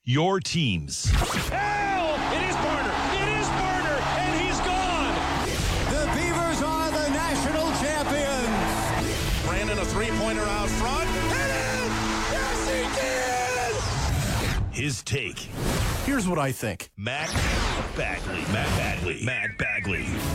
your teams. Hell! It is Barner! It is Barner! And he's gone! The Beavers are the national champions! Brandon, a three-pointer out front. Hit it! Yes, he did! His take. Here's what I think. Matt Bagley.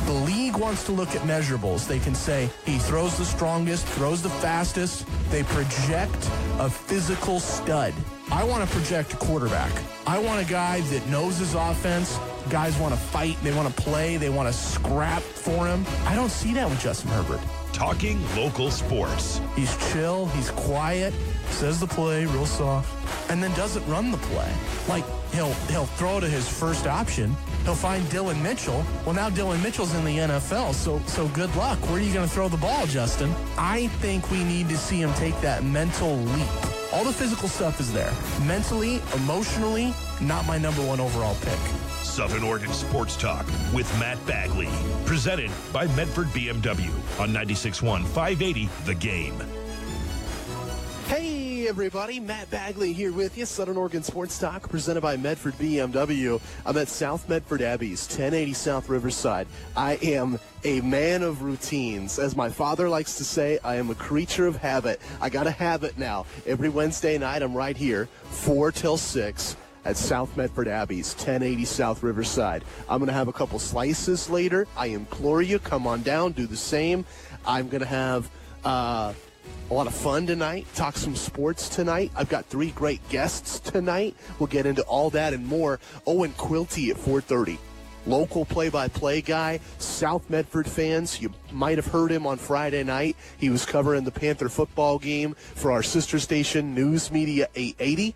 The league wants to look at measurables. They can say he throws the strongest, throws the fastest. They project a physical stud. I want to project a quarterback. I want a guy that knows his offense. Guys want to fight. They want to play. They want to scrap for him. I don't see that with Justin Herbert. Talking local sports. He's chill. He's quiet. Says the play real soft. And then doesn't run the play. Like, he'll throw to his first option. He'll find Dylan Mitchell. Well, now Dylan Mitchell's in the NFL, so good luck. Where are you going to throw the ball, Justin? I think we need to see him take that mental leap. All the physical stuff is there. Mentally, emotionally, not my number one overall pick. Southern Oregon Sports Talk with Matt Bagley. Presented by Medford BMW on 96.1 580 The Game. Hey everybody, Matt Bagley here with you. Southern Oregon Sports Talk presented by Medford BMW. I'm at South Medford Abbey's, 1080 South Riverside. I am a man of routines. As my father likes to say, I am a creature of habit. I got a habit now. Every Wednesday night I'm right here, 4 till 6. At South Medford Abbey's, 1080 South Riverside. I'm going to have a couple slices later. I implore you, come on down, do the same. I'm going to have a lot of fun tonight, talk some sports tonight. I've got 3 great guests tonight. We'll get into all that and more. Owen Quilty at 4:30. Local play-by-play guy, South Medford fans. You might have heard him on Friday night. He was covering the Panther football game for our sister station, News Media 880.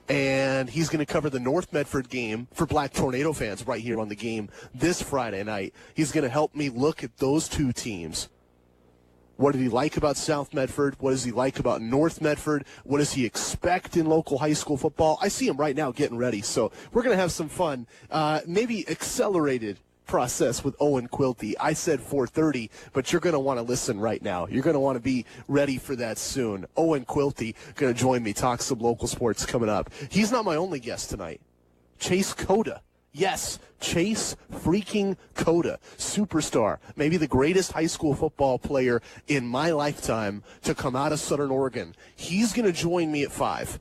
And he's going to cover the North Medford game for Black Tornado fans right here on the game this Friday night. He's going to help me look at those two teams. What did he like about South Medford? What does he like about North Medford? What does he expect in local high school football? I see him right now getting ready, so we're going to have some fun, maybe accelerated process with Owen Quilty. I said 4:30, but you're going to want to listen right now. You're going to want to be ready for that soon. Owen Quilty going to join me, talk some local sports coming up. He's not my only guest tonight. Chase Cota. Yes, Chase freaking Cota, superstar, maybe the greatest high school football player in my lifetime to come out of Southern Oregon. He's going to join me at 5.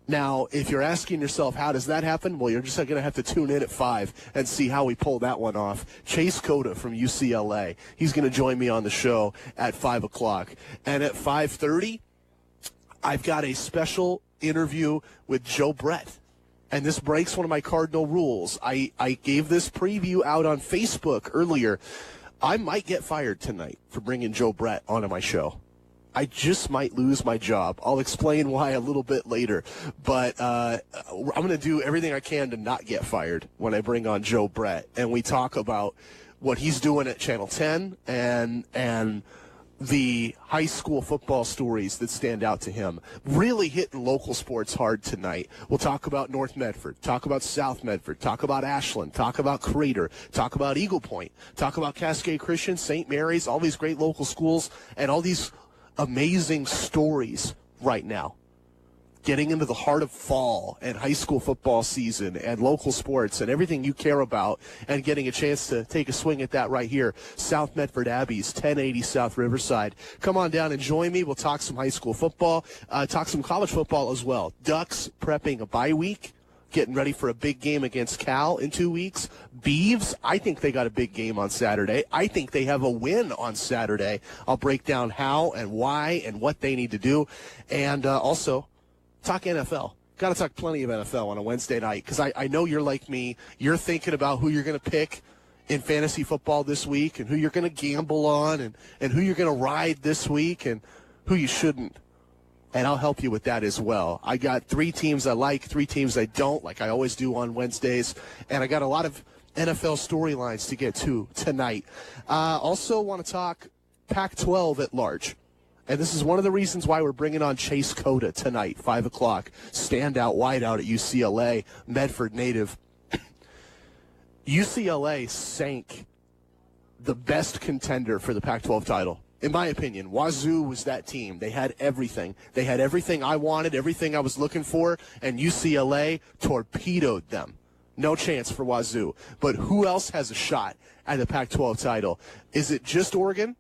Now, if you're asking yourself, how does that happen? Well, you're just going to have to tune in at 5 and see how we pull that one off. Chase Cota from UCLA. He's going to join me on the show at 5 o'clock. And at 5:30, I've got a special interview with Joe Brett. And this breaks one of my cardinal rules. I gave this preview out on Facebook earlier. I might get fired tonight for bringing Joe Brett onto my show. I just might lose my job. I'll explain why a little bit later. But I'm going to do everything I can to not get fired when I bring on Joe Brett. And we talk about what he's doing at Channel 10 and the high school football stories that stand out to him. Really hitting local sports hard tonight. We'll talk about North Medford, talk about South Medford, talk about Ashland, talk about Crater, talk about Eagle Point, talk about Cascade Christian, St. Mary's, all these great local schools, and all these amazing stories right now. Getting into the heart of fall and high school football season and local sports and everything you care about, and getting a chance to take a swing at that right here. South Medford Abbey's, 1080 South Riverside. Come on down and join me. We'll talk some high school football, talk some college football as well. Ducks prepping a bye week, getting ready for a big game against Cal in 2 weeks. Beavs, I think they got a big game on Saturday. I think they have a win on Saturday. I'll break down how and why and what they need to do. And also talk NFL. Got to talk plenty of NFL on a Wednesday night, because I know you're like me. You're thinking about who you're going to pick in fantasy football this week and who you're going to gamble on and who you're going to ride this week and who you shouldn't. And I'll help you with that as well. I got 3 teams I like, 3 teams I don't, like I always do on Wednesdays. And I got a lot of NFL storylines to get to tonight. Also want to talk Pac-12 at large. And this is one of the reasons why we're bringing on Chase Cota tonight, 5 o'clock. Standout wideout at UCLA, Medford native. UCLA sank the best contender for the Pac-12 title In my opinion, Wazoo was that team. They had everything. They had everything I wanted, everything I was looking for, and UCLA torpedoed them. No chance for Wazoo. But who else has a shot at the Pac-12 title? Is it just Oregon?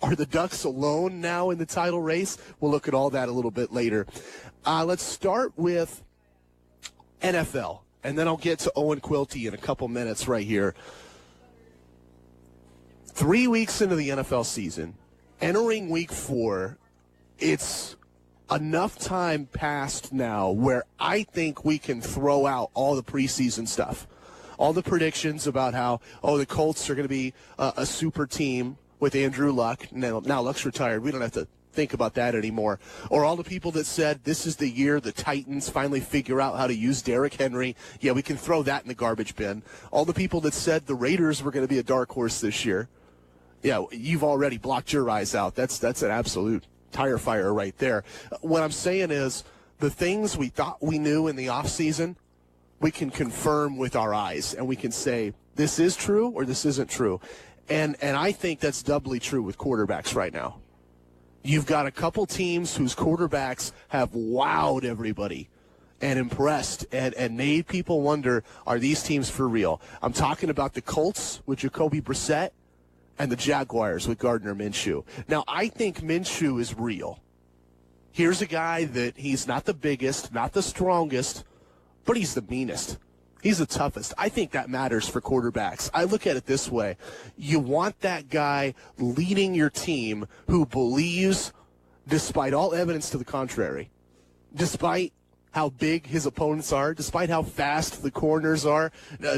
Are the Ducks alone now in the title race? We'll look at all that a little bit later. Let's start with NFL, and then I'll get to Owen Quilty in a couple minutes right here. 3 weeks into the NFL season, entering week 4, it's enough time passed now where I think we can throw out all the preseason stuff, all the predictions about how, the Colts are going to be a super team with Andrew Luck. Now Luck's retired. We don't have to think about that anymore. Or all the people that said this is the year the Titans finally figure out how to use Derrick Henry. Yeah, we can throw that in the garbage bin. All the people that said the Raiders were going to be a dark horse this year. Yeah, you've already blocked your eyes out. That's an absolute tire fire right there. What I'm saying is the things we thought we knew in the offseason, we can confirm with our eyes, and we can say this is true or this isn't true. And I think that's doubly true with quarterbacks right now. You've got a couple teams whose quarterbacks have wowed everybody and impressed and made people wonder, are these teams for real? I'm talking about the Colts with Jacoby Brissett and the Jaguars with Gardner Minshew. Now, I think Minshew is real. Here's a guy that he's not the biggest, not the strongest, but he's the meanest. He's the toughest. I think that matters for quarterbacks. I look at it this way. You want that guy leading your team who believes, despite all evidence to the contrary, despite how big his opponents are, despite how fast the corners are,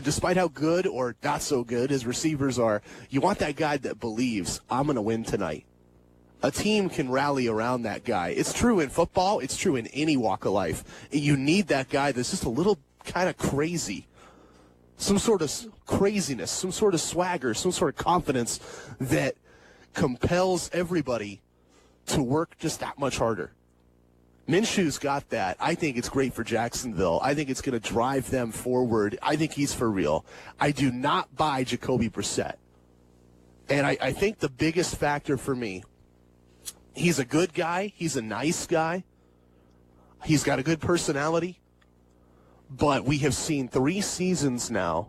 despite how good or not so good his receivers are, you want that guy that believes, I'm going to win tonight. A team can rally around that guy. It's true in football. It's true in any walk of life. You need that guy that's just a little kind of crazy. Some sort of craziness, some sort of swagger, some sort of confidence that compels everybody to work just that much harder. Minshew's got that. I think it's great for Jacksonville. I think it's going to drive them forward. I think he's for real. I do not buy Jacoby Brissett. And I think the biggest factor for me, he's a good guy. He's a nice guy. He's got a good personality. But we have seen 3 seasons now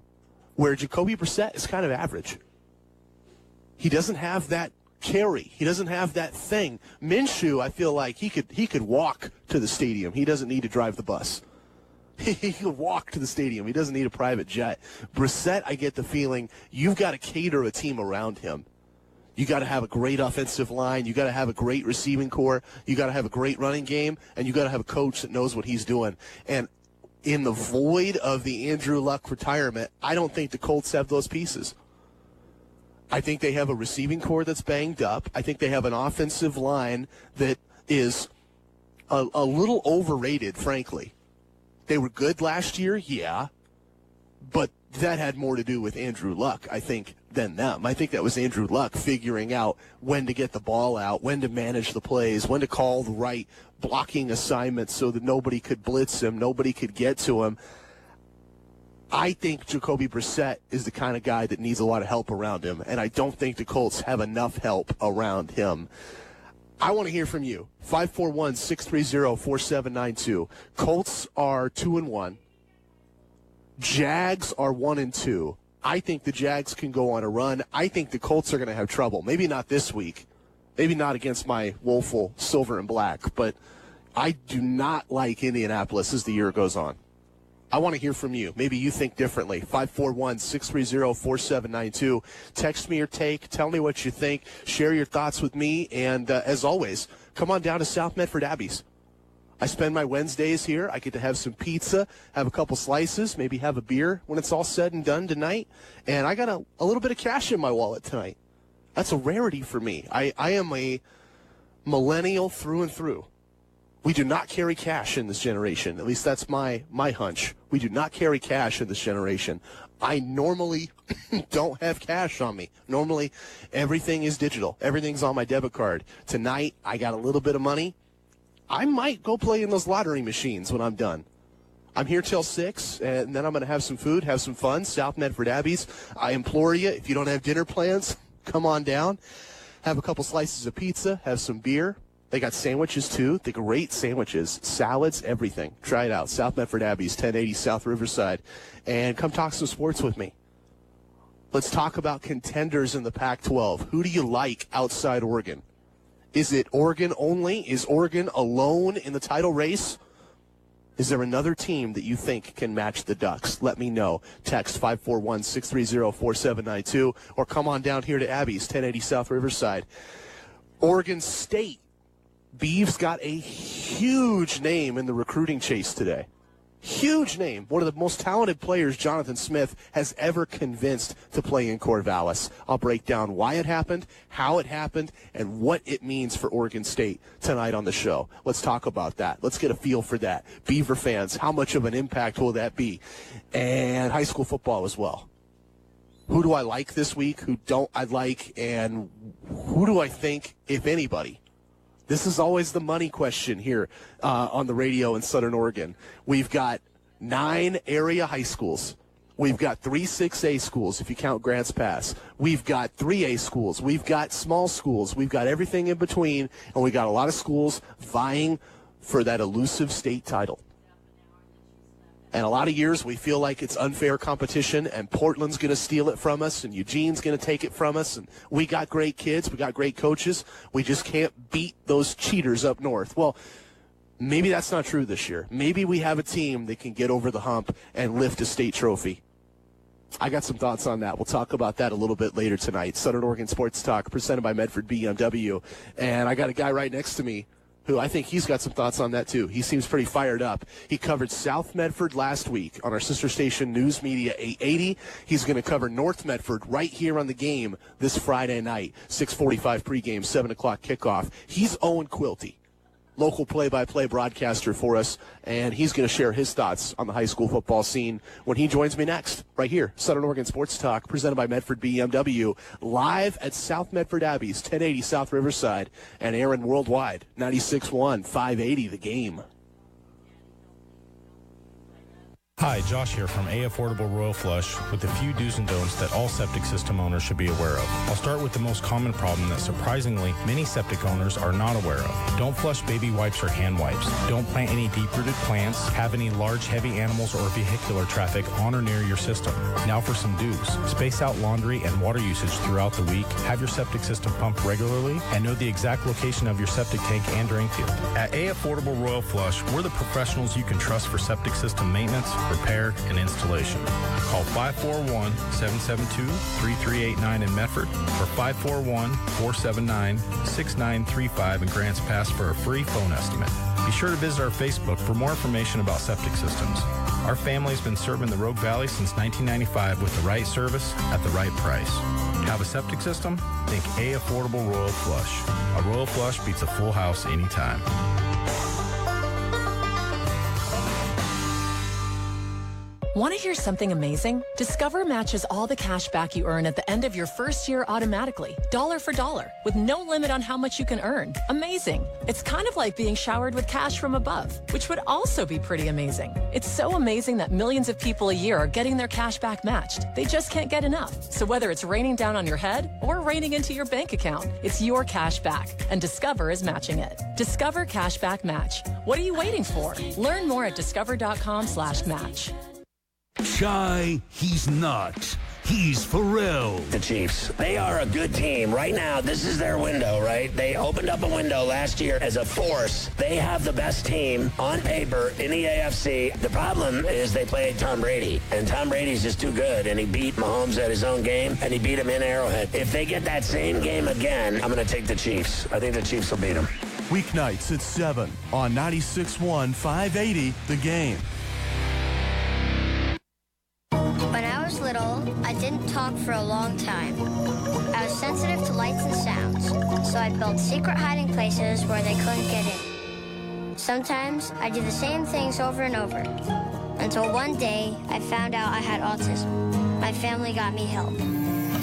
where Jacoby Brissett is kind of average. He doesn't have that carry. He doesn't have that thing. Minshew, I feel like he could walk to the stadium. He doesn't need to drive the bus. He could walk to the stadium. He doesn't need a private jet. Brissett, I get the feeling you've got to cater a team around him. You got to have a great offensive line. You got to have a great receiving core. You got to have a great running game, and you got to have a coach that knows what he's doing. And in the void of the Andrew Luck retirement, I don't think the Colts have those pieces. I think they have a receiving core that's banged up. I think they have an offensive line that is a little overrated, frankly. They were good last year, yeah, but that had more to do with Andrew Luck, I think, than them. I think that was Andrew Luck figuring out when to get the ball out, when to manage the plays, when to call the right blocking assignments so that nobody could blitz him, nobody could get to him. I think Jacoby Brissett is the kind of guy that needs a lot of help around him, and I don't think the Colts have enough help around him. I want to hear from you. 541-630-4792. Colts are 2-1. Jags are 1-2. I think the Jags can go on a run. I think the Colts are going to have trouble. Maybe not this week. Maybe not against my woeful silver and black, but I do not like Indianapolis as the year goes on. I want to hear from you. Maybe you think differently. 541-630-4792. Text me your take. Tell me what you think. Share your thoughts with me. And as always, come on down to South Medford Abbey's. I spend my Wednesdays here. I get to have some pizza, have a couple slices, maybe have a beer when it's all said and done tonight. And I got a little bit of cash in my wallet tonight. That's a rarity for me. I am a millennial through and through. We do not carry cash in this generation. At least that's my hunch. We do not carry cash in this generation. I normally don't have cash on me. Normally, everything is digital. Everything's on my debit card. Tonight, I got a little bit of money. I might go play in those lottery machines when I'm done. I'm here till 6, and then I'm going to have some food, have some fun. South Medford Abbey's. I implore you, if you don't have dinner plans, come on down. have a couple slices of pizza, have some beer. They got sandwiches, too. They're great sandwiches, salads, everything. Try it out. South Medford Abbey's 1080 South Riverside. And come talk some sports with me. Let's talk about contenders in the Pac-12. Who do you like outside Oregon? Is it Oregon only? Is Oregon alone in the title race? Is there another team that you think can match the Ducks? Let me know. Text 541-630-4792 or come on down here to Abbey's 1080 South Riverside. Oregon State. Beavs got a huge name in the recruiting chase today. Huge name. One of the most talented players Jonathan Smith has ever convinced to play in Corvallis. I'll break down why it happened, how it happened, and what it means for Oregon State tonight on the show. Let's talk about that. Let's get a feel for that. Beaver fans, how much of an impact will that be? And high school football as well. Who do I like this week? Who don't I like? And who do I think, if anybody? This is always the money question here on the radio in Southern Oregon. We've got 9 area high schools. We've got 3 6A schools, if you count Grants Pass. We've got 3A schools. We've got small schools. We've got everything in between, and we got a lot of schools vying for that elusive state title. And a lot of years we feel like it's unfair competition and Portland's going to steal it from us and Eugene's going to take it from us. And we got great kids. We got great coaches. We just can't beat those cheaters up north. Well, maybe that's not true this year. Maybe we have a team that can get over the hump and lift a state trophy. I got some thoughts on that. We'll talk about that a little bit later tonight. Southern Oregon Sports Talk presented by Medford BMW. And I got a guy right next to me who I think he's got some thoughts on that, too. He seems pretty fired up. He covered South Medford last week on our sister station, News Media 880. He's going to cover North Medford right here on the game this Friday night, 6:45 pregame, 7 o'clock kickoff. He's Owen Quilty, local play-by-play broadcaster for us, and he's going to share his thoughts on the high school football scene when he joins me next, right here, Southern Oregon Sports Talk, presented by Medford BMW, live at South Medford Abbey's 1080 South Riverside, and airing worldwide, 96.1, 580, The Game. Hi, Josh here from A Affordable Royal Flush with a few do's and don'ts that all septic system owners should be aware of. I'll start with the most common problem that surprisingly many septic owners are not aware of. Don't flush baby wipes or hand wipes. Don't plant any deep-rooted plants, have any large heavy animals or vehicular traffic on or near your system. Now for some do's. Space out laundry and water usage throughout the week, have your septic system pumped regularly, and know the exact location of your septic tank and drain field. At A Affordable Royal Flush, we're the professionals you can trust for septic system maintenance, repair, and installation. Call 541-772-3389 in Medford or 541-479-6935 in Grants Pass for a free phone estimate. Be sure to visit our Facebook for more information about septic systems. Our family's been serving the Rogue Valley since 1995 with the right service at the right price. Have a septic system? Think A Affordable Royal Flush. A Royal Flush beats a full house anytime. Want to hear something amazing? Discover matches all the cash back you earn at the end of your first year automatically, dollar for dollar, with no limit on how much you can earn. Amazing. It's kind of like being showered with cash from above, which would also be pretty amazing. It's so amazing that millions of people a year are getting their cash back matched. They just can't get enough. So whether it's raining down on your head or raining into your bank account, it's your cash back, and Discover is matching it. Discover Cashback Match. What are you waiting for? Learn more at discover.com/match. Shy, he's not. He's Pharrell. The Chiefs, they are a good team. Right now, this is their window, right? They opened up a window last year as a force. They have the best team on paper in the AFC. The problem is they played Tom Brady, and Tom Brady's just too good, and he beat Mahomes at his own game, and he beat him in Arrowhead. If they get that same game again, I'm going to take the Chiefs. I think the Chiefs will beat them. Weeknights at 7 on 96.1, 580, The Game. When I was little, I didn't talk for a long time. I was sensitive to lights and sounds, so I built secret hiding places where they couldn't get in. Sometimes I did the same things over and over, until one day I found out I had autism. My family got me help.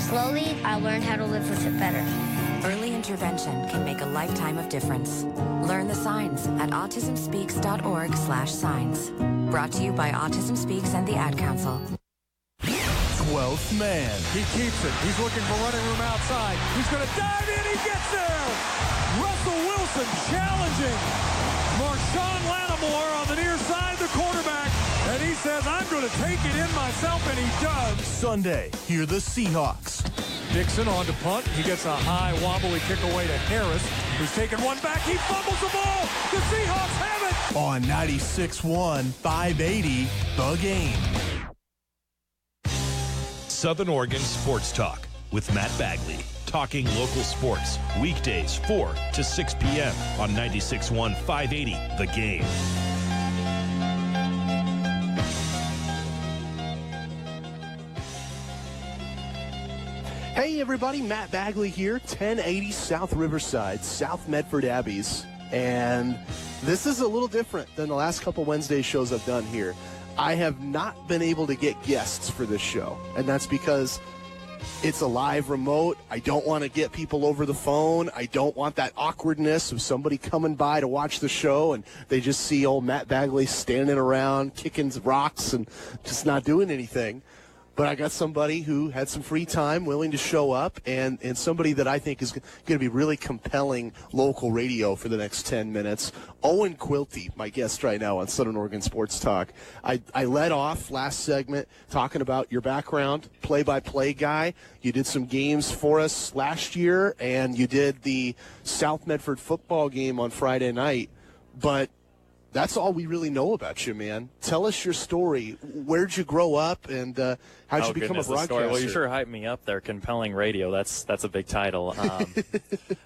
Slowly, I learned how to live with it better. Early intervention can make a lifetime of difference. Learn the signs at autismspeaks.org/signs. Brought to you by Autism Speaks and the Ad Council. 12th man. He keeps it. He's looking for running room outside. He's going to dive in. He gets there. Russell Wilson challenging Marshawn Lattimore on the near side, the quarterback. And he says, I'm going to take it in myself, and he does. Sunday, hear the Seahawks. Dixon on to punt. He gets a high, wobbly kick away to Harris, who's taking one back. He fumbles the ball. The Seahawks have it. On 96.1, 580, The Game. Southern Oregon Sports Talk with Matt Bagley. Talking local sports. Weekdays 4 to 6 p.m. on 96.1, 580, The Game. Hey everybody, Matt Bagley here, 1080 South Riverside, South Medford Abbeys. And this is a little different than the last couple Wednesday shows I've done here. I have not been able to get guests for this show, and that's because it's a live remote. I don't want to get people over the phone. I don't want that awkwardness of somebody coming by to watch the show and they just see old Matt Bagley standing around kicking rocks and just not doing anything. But I got somebody who had some free time, willing to show up, and somebody that I think is going to be really compelling local radio for the next 10 minutes. Owen Quilty, my guest right now on Southern Oregon Sports Talk. I led off last segment talking about your background, play-by-play guy. You did some games for us last year, and you did the South Medford football game on Friday night. But that's all we really know about you, man. Tell us your story. Where'd you grow up, and how'd you become a broadcaster? Well, you sure hyped me up there. Compelling radio. That's a big title. I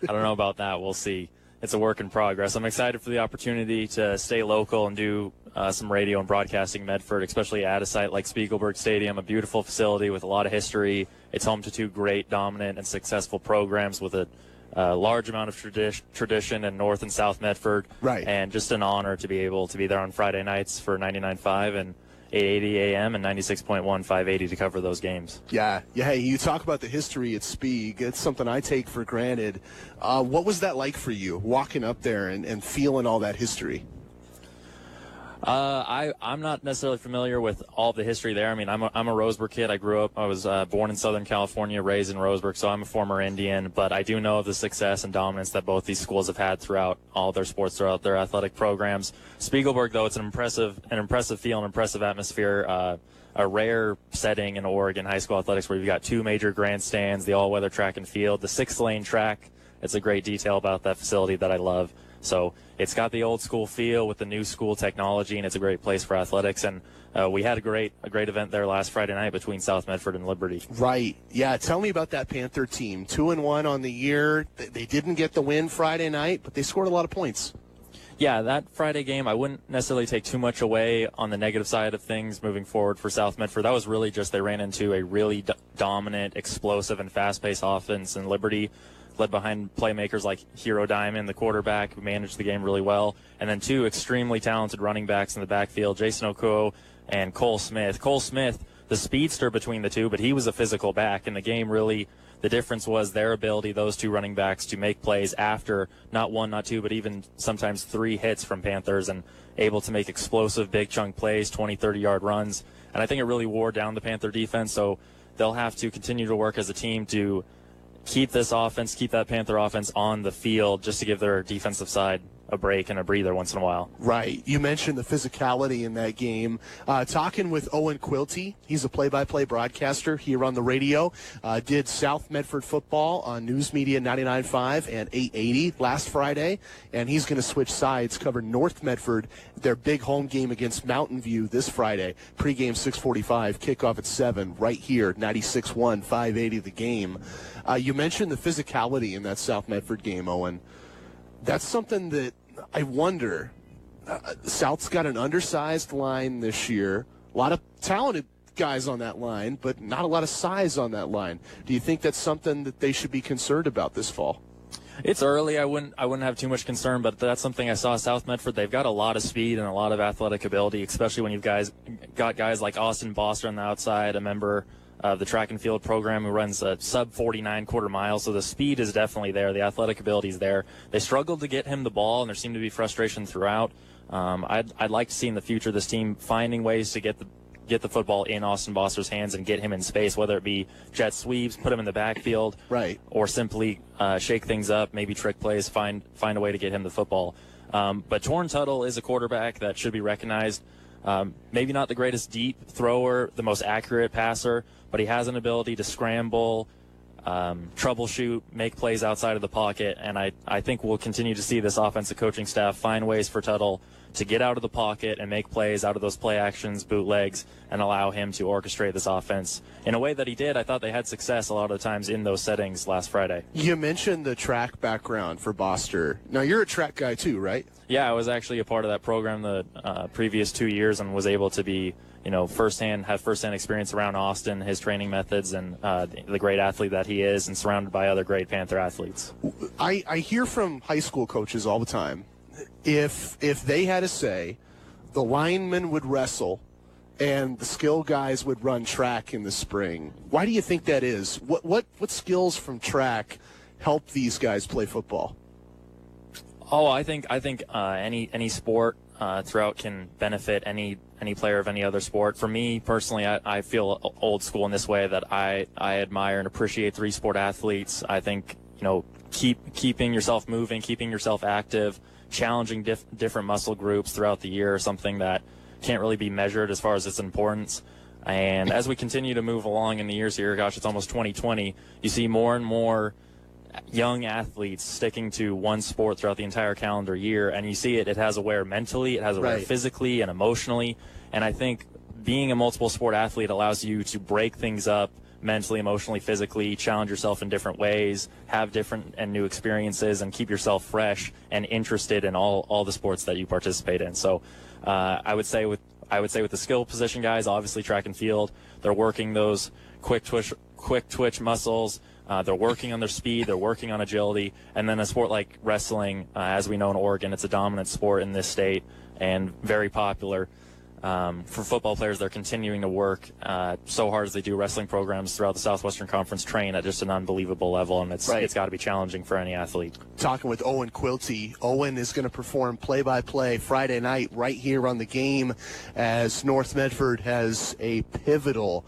don't know about that. We'll see. It's a work in progress. I'm excited for the opportunity to stay local and do some radio and broadcasting in Medford, especially at a site like Spiegelberg Stadium, a beautiful facility with a lot of history. It's home to two great, dominant, and successful programs with a large amount of tradition in North and South Medford. Right. And just an honor to be able to be there on Friday nights for 99.5 and 880 AM and 96.1 580 to cover those games. Yeah. Hey, you talk about the history at Spieg. It's something I take for granted. What was that like for you, walking up there and feeling all that history? I'm not necessarily familiar with all the history there. I mean, I'm a Roseburg kid. I was born in Southern California, raised in Roseburg, so I'm a former Indian. But I do know of the success and dominance that both these schools have had throughout all their sports, throughout their athletic programs. Spiegelberg, though, it's an impressive feel, an impressive atmosphere. A rare setting in Oregon high school athletics where you've got two major grandstands, the all-weather track and field, the 6-lane track. It's a great detail about that facility that I love. So it's got the old school feel with the new school technology, and it's a great place for athletics. And we had a great event there last Friday night between South Medford and Liberty. Right. Yeah. Tell me about that Panther team. 2-1 on the year. They didn't get the win Friday night, but they scored a lot of points. Yeah, that Friday game, I wouldn't necessarily take too much away on the negative side of things moving forward for South Medford. That was really just they ran into a really dominant, explosive, and fast-paced offense in Liberty, led behind playmakers like Hero Diamond, the quarterback, who managed the game really well, and then two extremely talented running backs in the backfield, Jason Okuo and Cole Smith. Cole Smith, the speedster between the two, but he was a physical back, and the game really, the difference was their ability, those two running backs, to make plays after not one, not two, but even sometimes 3 hits from Panthers, and able to make explosive, big chunk plays, 20, 30-yard runs. And I think it really wore down the Panther defense, so they'll have to continue to work as a team to keep this offense, keep that Panther offense on the field, just to give their defensive side a break and a breather once in a while. Right. You mentioned the physicality in that game. Talking with Owen Quilty, he's a play-by-play broadcaster here on the radio. Did South Medford football on News Media 99.5 and 880 last Friday, and he's going to switch sides, cover North Medford, their big home game against Mountain View this Friday. Pregame 6:45, kickoff at 7, right here, 96.1, 580 The Game. You mentioned the physicality in that South Medford game, Owen. That's something that I wonder. South's got an undersized line this year. A lot of talented guys on that line, but not a lot of size on that line. Do you think that's something that they should be concerned about this fall? It's early. I wouldn't have too much concern, but that's something I saw South Medford. They've got a lot of speed and a lot of athletic ability, especially when you've got guys like Austin Boster on the outside, a member of the track and field program who runs a sub 49 quarter mile. So the speed is definitely there. The athletic ability is there. They struggled to get him the ball, and there seemed to be frustration throughout. I'd like to see in the future this team finding ways to get get the football in Austin Boster's hands and get him in space, whether it be jet sweeps, put him in the backfield, right, or simply shake things up, maybe trick plays, find a way to get him the football. But Torrance Tuttle is a quarterback that should be recognized. Maybe not the greatest deep thrower, the most accurate passer, but he has an ability to scramble, troubleshoot, make plays outside of the pocket, and I think we'll continue to see this offensive coaching staff find ways for Tuttle to get out of the pocket and make plays out of those play actions, bootlegs, and allow him to orchestrate this offense in a way that he did. I thought they had success a lot of the times in those settings last Friday. You mentioned the track background for Boster. Now, you're a track guy too, right? Yeah, I was actually a part of that program the previous 2 years and was able to be, have firsthand experience around Austin, his training methods, and the great athlete that he is, and surrounded by other great Panther athletes. I hear from high school coaches all the time, if they had a say, the linemen would wrestle and the skill guys would run track in the spring. Why do you think that is? What skills from track help these guys play football? Oh, I think any sport throughout can benefit any player of any other sport. For me personally, I feel old school in this way, that I admire and appreciate three-sport athletes. I think keeping yourself moving, keeping yourself active, challenging different muscle groups throughout the year, something that can't really be measured as far as its importance. And as we continue to move along in the years here, gosh, it's almost 2020, you see more and more young athletes sticking to one sport throughout the entire calendar year, and you see it has a wear mentally, it has a wear physically and emotionally. And I think being a multiple sport athlete allows you to break things up mentally, emotionally, physically, challenge yourself in different ways, have different and new experiences, and keep yourself fresh and interested in all the sports that you participate in. So I would say with the skill position guys, obviously track and field, they're working those quick twitch muscles. They're working on their speed, they're working on agility, and then a sport like wrestling, as we know in Oregon, it's a dominant sport in this state and very popular. For football players, they're continuing to work so hard as they do. Wrestling programs throughout the Southwestern Conference train at just an unbelievable level, and it's got to be challenging for any athlete. Talking with Owen Quilty. Owen is going to perform play-by-play Friday night right here on The Game, as North Medford has a pivotal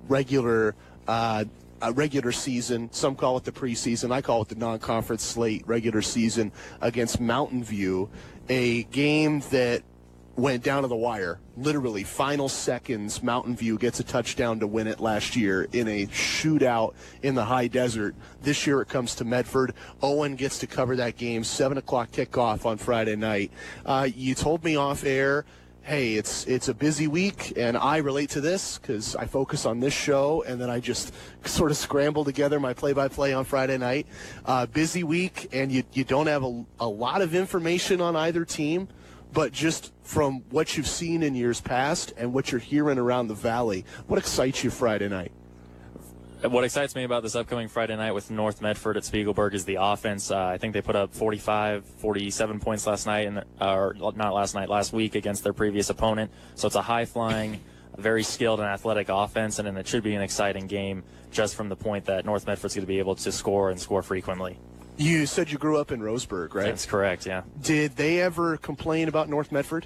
regular season. Some call it the preseason. I call it the non-conference slate regular season against Mountain View, a game that went down to the wire. Literally, final seconds, Mountain View gets a touchdown to win it last year in a shootout in the high desert. This year it comes to Medford. Owen gets to cover that game, 7 o'clock kickoff on Friday night. You told me off air, hey, it's a busy week, and I relate to this because I focus on this show, and then I just sort of scramble together my play-by-play on Friday night. Busy week, and you don't have a lot of information on either team, but just from what you've seen in years past and what you're hearing around the Valley, what excites you Friday night? What excites me about this upcoming Friday night with North Medford at Spiegelberg is the offense. I think they put up 47 points last week against their previous opponent. So it's a high-flying, very skilled and athletic offense, and it should be an exciting game just from the point that North Medford's going to be able to score and score frequently. You said you grew up in Roseburg, right? That's correct, yeah. Did they ever complain about North Medford?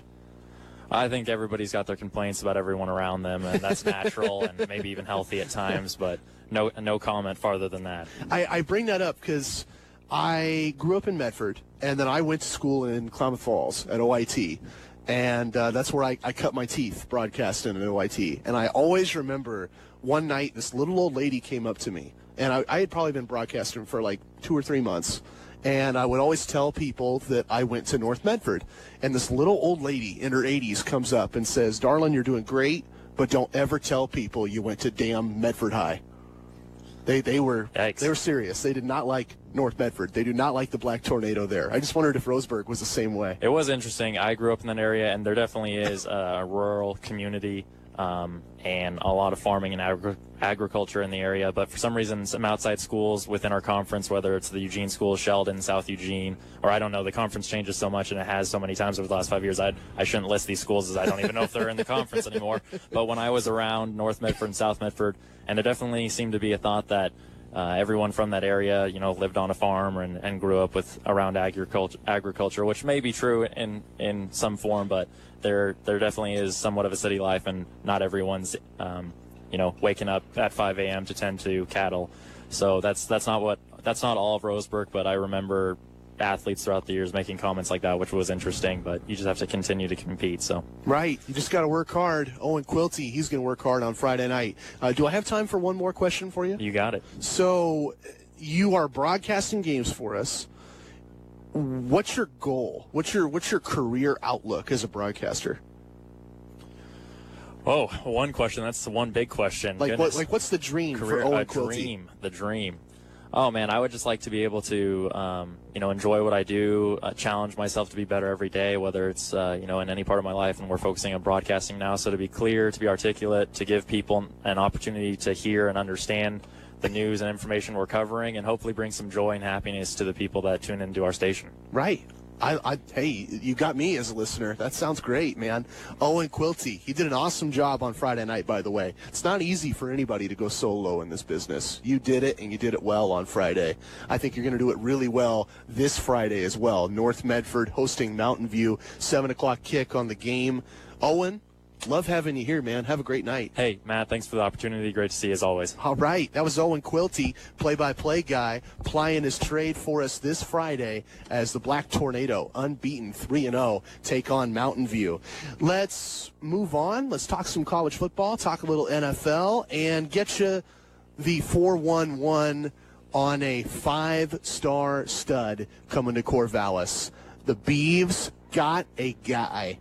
I think everybody's got their complaints about everyone around them, and that's natural and maybe even healthy at times, but no comment farther than that. I bring that up because I grew up in Medford, and then I went to school in Klamath Falls at OIT, and that's where I cut my teeth broadcasting at OIT. And I always remember one night this little old lady came up to me, and I had probably been broadcasting for like 2 or 3 months. And I would always tell people that I went to North Medford. And this little old lady in her 80s comes up and says, "Darlin, you're doing great, but don't ever tell people you went to damn Medford High." They were serious. They did not like North Medford. They do not like the Black Tornado there. I just wondered if Roseburg was the same way. It was interesting. I grew up in that area, and there definitely is a rural community and a lot of farming and agriculture in the area. But for some reason, some outside schools within our conference, whether it's the Eugene School, Sheldon, South Eugene, or I don't know, the conference changes so much, and it has so many times over the last 5 years, I shouldn't list these schools as I don't even know if they're in the conference anymore. But when I was around North Medford and South Medford, and there definitely seemed to be a thought that everyone from that area, lived on a farm and grew up around agriculture, which may be true in some form, but there definitely is somewhat of a city life, and not everyone's, waking up at 5 a.m. to tend to cattle. So that's not all of Roseburg, but I remember athletes throughout the years making comments like that, which was interesting, but you just have to continue to compete. So right, you just got to work hard. Owen Quilty, he's going to work hard on Friday night. Do I have time for one more question for you? You got it. So you are broadcasting games for us. What's your goal? What's your career outlook as a broadcaster? Oh, one question. That's the one big question. What's the dream for Owen Quilty? The dream. Oh, man, I would just like to be able to, enjoy what I do, challenge myself to be better every day, whether it's, in any part of my life, and we're focusing on broadcasting now. So to be clear, to be articulate, to give people an opportunity to hear and understand the news and information we're covering, and hopefully bring some joy and happiness to the people that tune into our station. Right. Hey, you got me as a listener. That sounds great, man. Owen Quilty, he did an awesome job on Friday night, by the way. It's not easy for anybody to go solo in this business. You did it, and you did it well on Friday. I think you're going to do it really well this Friday as well. North Medford hosting Mountain View, 7 o'clock kick on the game. Owen, love having you here, man. Have a great night. Hey, Matt, thanks for the opportunity. Great to see you as always. All right. That was Owen Quilty, play-by-play guy, plying his trade for us this Friday as the Black Tornado, unbeaten 3-0, take on Mountain View. Let's move on. Let's talk some college football, talk a little NFL, and get you the 4-1-1 on a 5-star stud coming to Corvallis. The Beavs got a guy.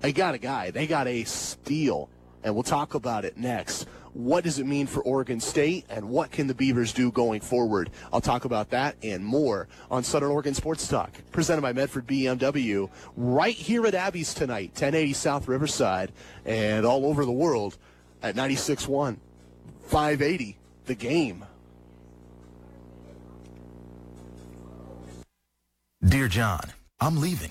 They got a guy. They got a steal, and we'll talk about it next. What does it mean for Oregon State, and what can the Beavers do going forward? I'll talk about that and more on Southern Oregon Sports Talk, presented by Medford BMW, right here at Abby's tonight, 1080 South Riverside, and all over the world at 96.1, 580, The Game. Dear John, I'm leaving.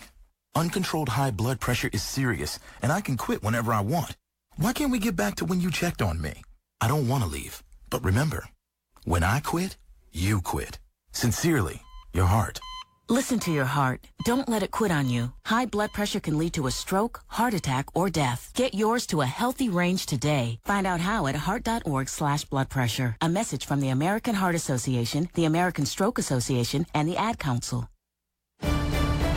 Uncontrolled high blood pressure is serious, and I can quit whenever I want. Why can't we get back to when you checked on me? I don't want to leave, but remember, when I quit, you quit. Sincerely, your heart. Listen to your heart. Don't let it quit on you. High blood pressure can lead to a stroke, heart attack, or death. Get yours to a healthy range today. Find out how at heart.org/blood pressure. A message from the American Heart Association, the American Stroke Association, and the Ad Council.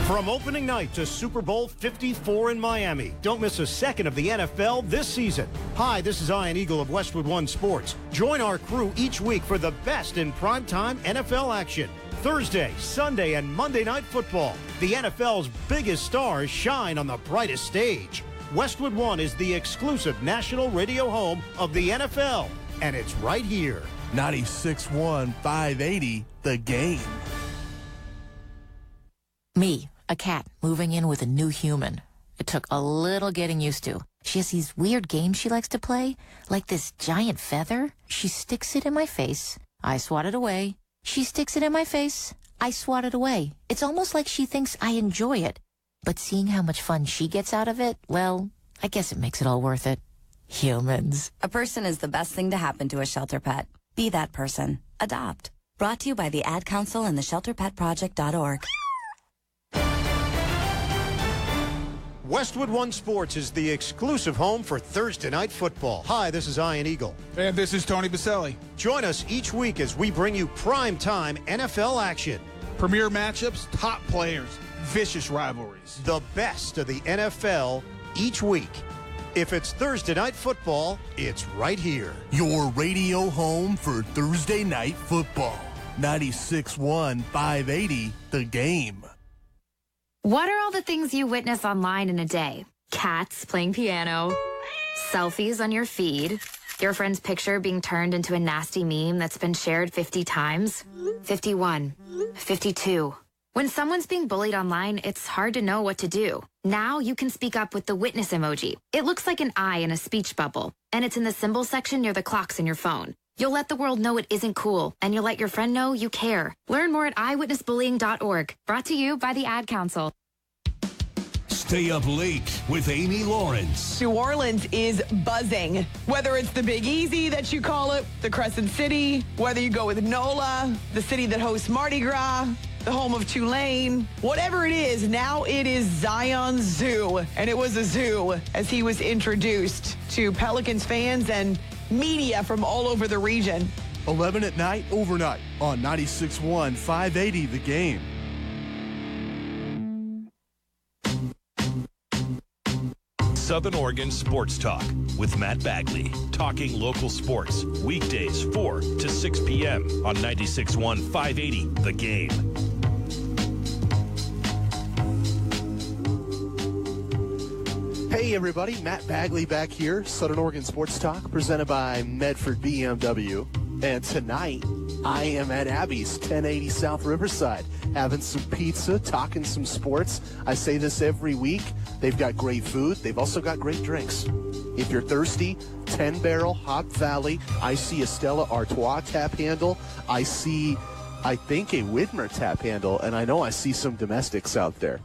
From opening night to Super Bowl 54 in Miami, don't miss a second of the NFL this season. Hi, this is Ian Eagle of Westwood One Sports. Join our crew each week for the best in primetime NFL action. Thursday, Sunday, and Monday Night Football. The NFL's biggest stars shine on the brightest stage. Westwood One is the exclusive national radio home of the NFL, and it's right here. 96.1, 580, The Game. Me, a cat, moving in with a new human. It took a little getting used to. She has these weird games she likes to play, like this giant feather. She sticks it in my face. I swat it away. She sticks it in my face. I swat it away. It's almost like she thinks I enjoy it. But seeing how much fun she gets out of it, well, I guess it makes it all worth it. Humans. A person is the best thing to happen to a shelter pet. Be that person. Adopt. Brought to you by the Ad Council and the ShelterPetProject.org. Westwood One Sports is the exclusive home for Thursday Night Football. Hi, this is Ian Eagle. And this is Tony Baselli. Join us each week as we bring you prime-time NFL action. Premier matchups, top players, vicious rivalries. The best of the NFL each week. If it's Thursday Night Football, it's right here. Your radio home for Thursday Night Football. 96.1, 580, The Game. What are all the things you witness online in a day? Cats playing piano, selfies on your feed, your friend's picture being turned into a nasty meme that's been shared 50 times, 51, 52. When someone's being bullied online, it's hard to know what to do. Now you can speak up with the witness emoji. It looks like an eye in a speech bubble, and it's in the symbol section near the clocks in your phone. You'll let the world know it isn't cool, and you'll let your friend know you care. Learn more at eyewitnessbullying.org. Brought to you by the Ad Council. Stay up late with Amy Lawrence. New Orleans is buzzing. Whether it's the Big Easy that you call it, the Crescent City, whether you go with NOLA, the city that hosts Mardi Gras, the home of Tulane, whatever it is, now it is Zion Zoo. And it was a zoo as he was introduced to Pelicans fans and media from all over the region. 11 at night, overnight on 96.1, 580 The Game. Southern Oregon Sports Talk with Matt Bagley. Talking local sports. Weekdays 4 to 6 p.m. on 96.1, 580 The Game. Hey everybody, Matt Bagley back here. Southern Oregon Sports Talk presented by Medford BMW. And tonight, I am at Abby's, 1080 South Riverside, having some pizza, talking some sports. I say this every week. They've got great food. They've also got great drinks. If you're thirsty, 10 Barrel, Hop Valley. I see a Stella Artois tap handle. I see, I think, a Widmer tap handle. And I know I see some domestics out there.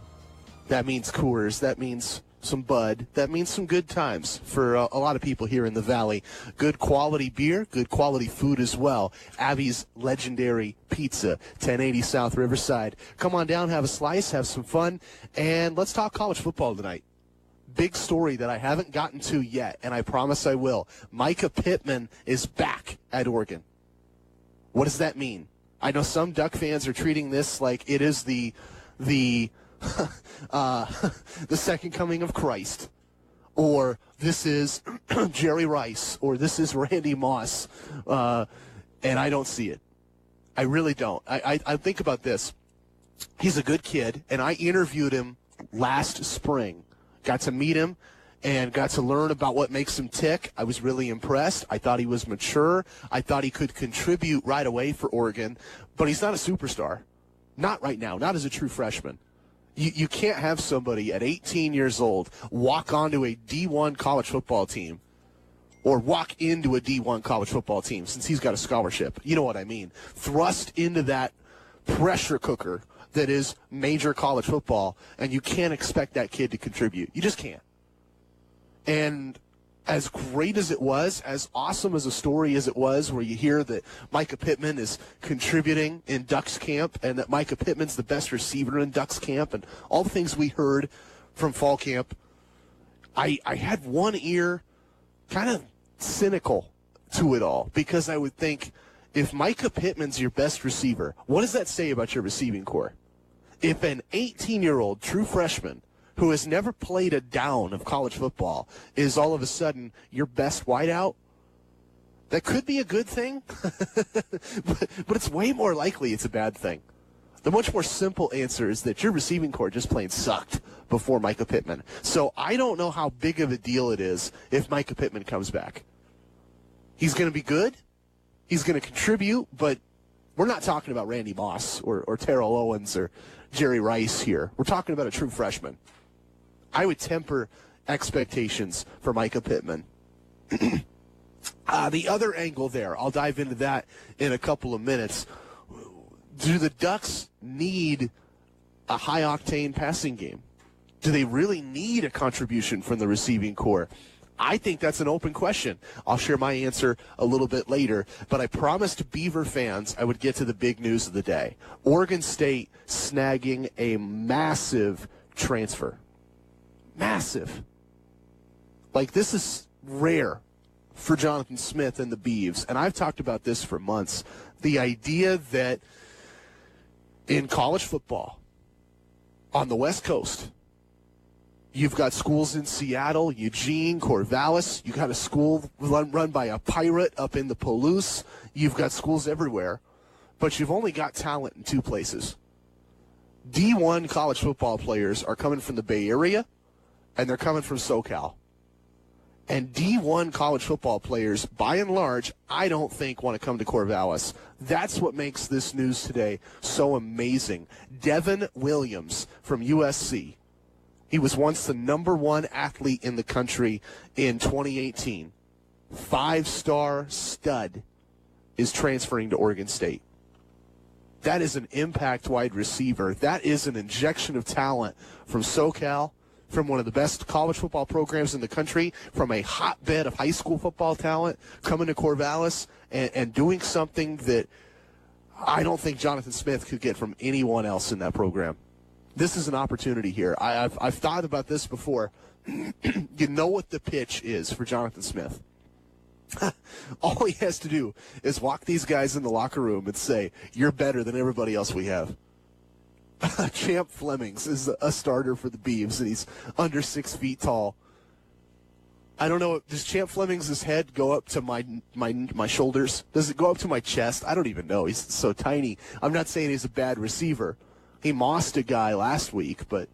That means Coors. That means some Bud. That means some good times for a lot of people here in the Valley. Good quality beer, good quality food as well. Abby's legendary pizza, 1080 South Riverside. Come on down, have a slice, have some fun, and let's talk college football tonight. Big story that I haven't gotten to yet, and I promise I will. Micah Pittman is back at Oregon. What does that mean? I know some Duck fans are treating this like it is the second coming of Christ, or this is Jerry Rice, or this is Randy Moss, and I don't see it. I really don't. I think about this. He's a good kid, and I interviewed him last spring. Got to meet him and got to learn about what makes him tick. I was really impressed. I thought he was mature. I thought he could contribute right away for Oregon, but he's not a superstar. Not right now, not as a true freshman. You can't have somebody at 18 years old walk onto a D1 college football team or walk into a D1 college football team since he's got a scholarship. You know what I mean? Thrust into that pressure cooker that is major college football, and you can't expect that kid to contribute. You just can't. And as great as it was, as awesome as a story as it was, where you hear that Micah Pittman is contributing in Ducks camp and that Micah Pittman's the best receiver in Ducks camp and all the things we heard from fall camp, I had one ear kind of cynical to it all, because I would think, if Micah Pittman's your best receiver, what does that say about your receiving core? If an 18-year-old true freshman who has never played a down of college football is all of a sudden your best wideout, that could be a good thing, but it's way more likely it's a bad thing. The much more simple answer is that your receiving core just plain sucked before Micah Pittman. So I don't know how big of a deal it is if Micah Pittman comes back. He's going to be good. He's going to contribute, but we're not talking about Randy Moss or Terrell Owens or Jerry Rice here. We're talking about a true freshman. I would temper expectations for Micah Pittman. The other angle there, I'll dive into that in a couple of minutes. Do the Ducks need a high-octane passing game? Do they really need a contribution from the receiving core? I think that's an open question. I'll share my answer a little bit later, but I promised Beaver fans I would get to the big news of the day. Oregon State snagging a massive transfer. Massive. Like, this is rare for Jonathan Smith and the Beavs, and I've talked about this for months. The idea that in college football on the West Coast, you've got schools in Seattle, Eugene, Corvallis. You've got a school run by a pirate up in the Palouse. You've got schools everywhere, but you've only got talent in two places. D1 college football players are coming from the Bay Area, and they're coming from SoCal. And D1 college football players, by and large, I don't think want to come to Corvallis. That's what makes this news today so amazing. Devin Williams from USC. He was once the #1 athlete in the country in 2018. 5-star stud is transferring to Oregon State. That is an impact wide receiver. That is an injection of talent from SoCal from one of the best college football programs in the country, from a hotbed of high school football talent, coming to Corvallis and doing something that I don't think Jonathan Smith could get from anyone else in that program. This is an opportunity here. I've thought about this before. You know what the pitch is for Jonathan Smith. All he has to do is walk these guys in the locker room and say, you're better than everybody else we have. Champ Flemings is a starter for the Beavs, and he's under 6 feet tall. I don't know, does Champ Flemings' head go up to my shoulders? Does it go up to my chest? I don't even know. He's so tiny. I'm not saying he's a bad receiver. He mossed a guy last week, but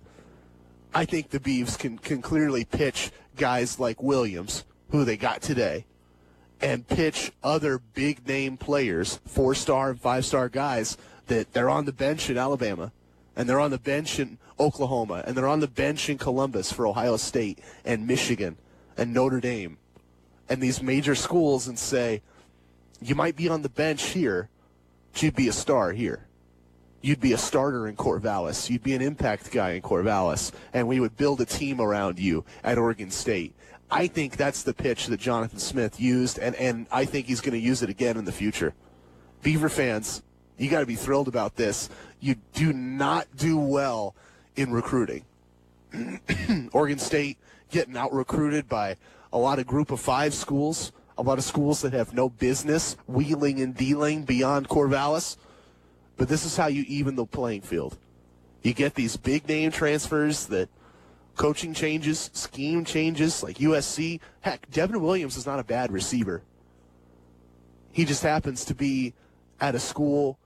I think the Beavs can clearly pitch guys like Williams, who they got today, and pitch other big-name players, 4-star and 5-star guys, that they're on the bench in Alabama, and they're on the bench in Oklahoma, and they're on the bench in Columbus for Ohio State and Michigan and Notre Dame and these major schools, and say, you might be on the bench here, but you'd be a star here. You'd be a starter in Corvallis. You'd be an impact guy in Corvallis, and we would build a team around you at Oregon State. I think that's the pitch that Jonathan Smith used, and I think he's going to use it again in the future. Beaver fans, you got to be thrilled about this. You do not do well in recruiting. Oregon State getting out-recruited by a lot of group of 5 schools, a lot of schools that have no business wheeling and dealing beyond Corvallis. But this is how you even the playing field. You get these big-name transfers that coaching changes, scheme changes, like USC. Heck, Devin Williams is not a bad receiver. He just happens to be at a school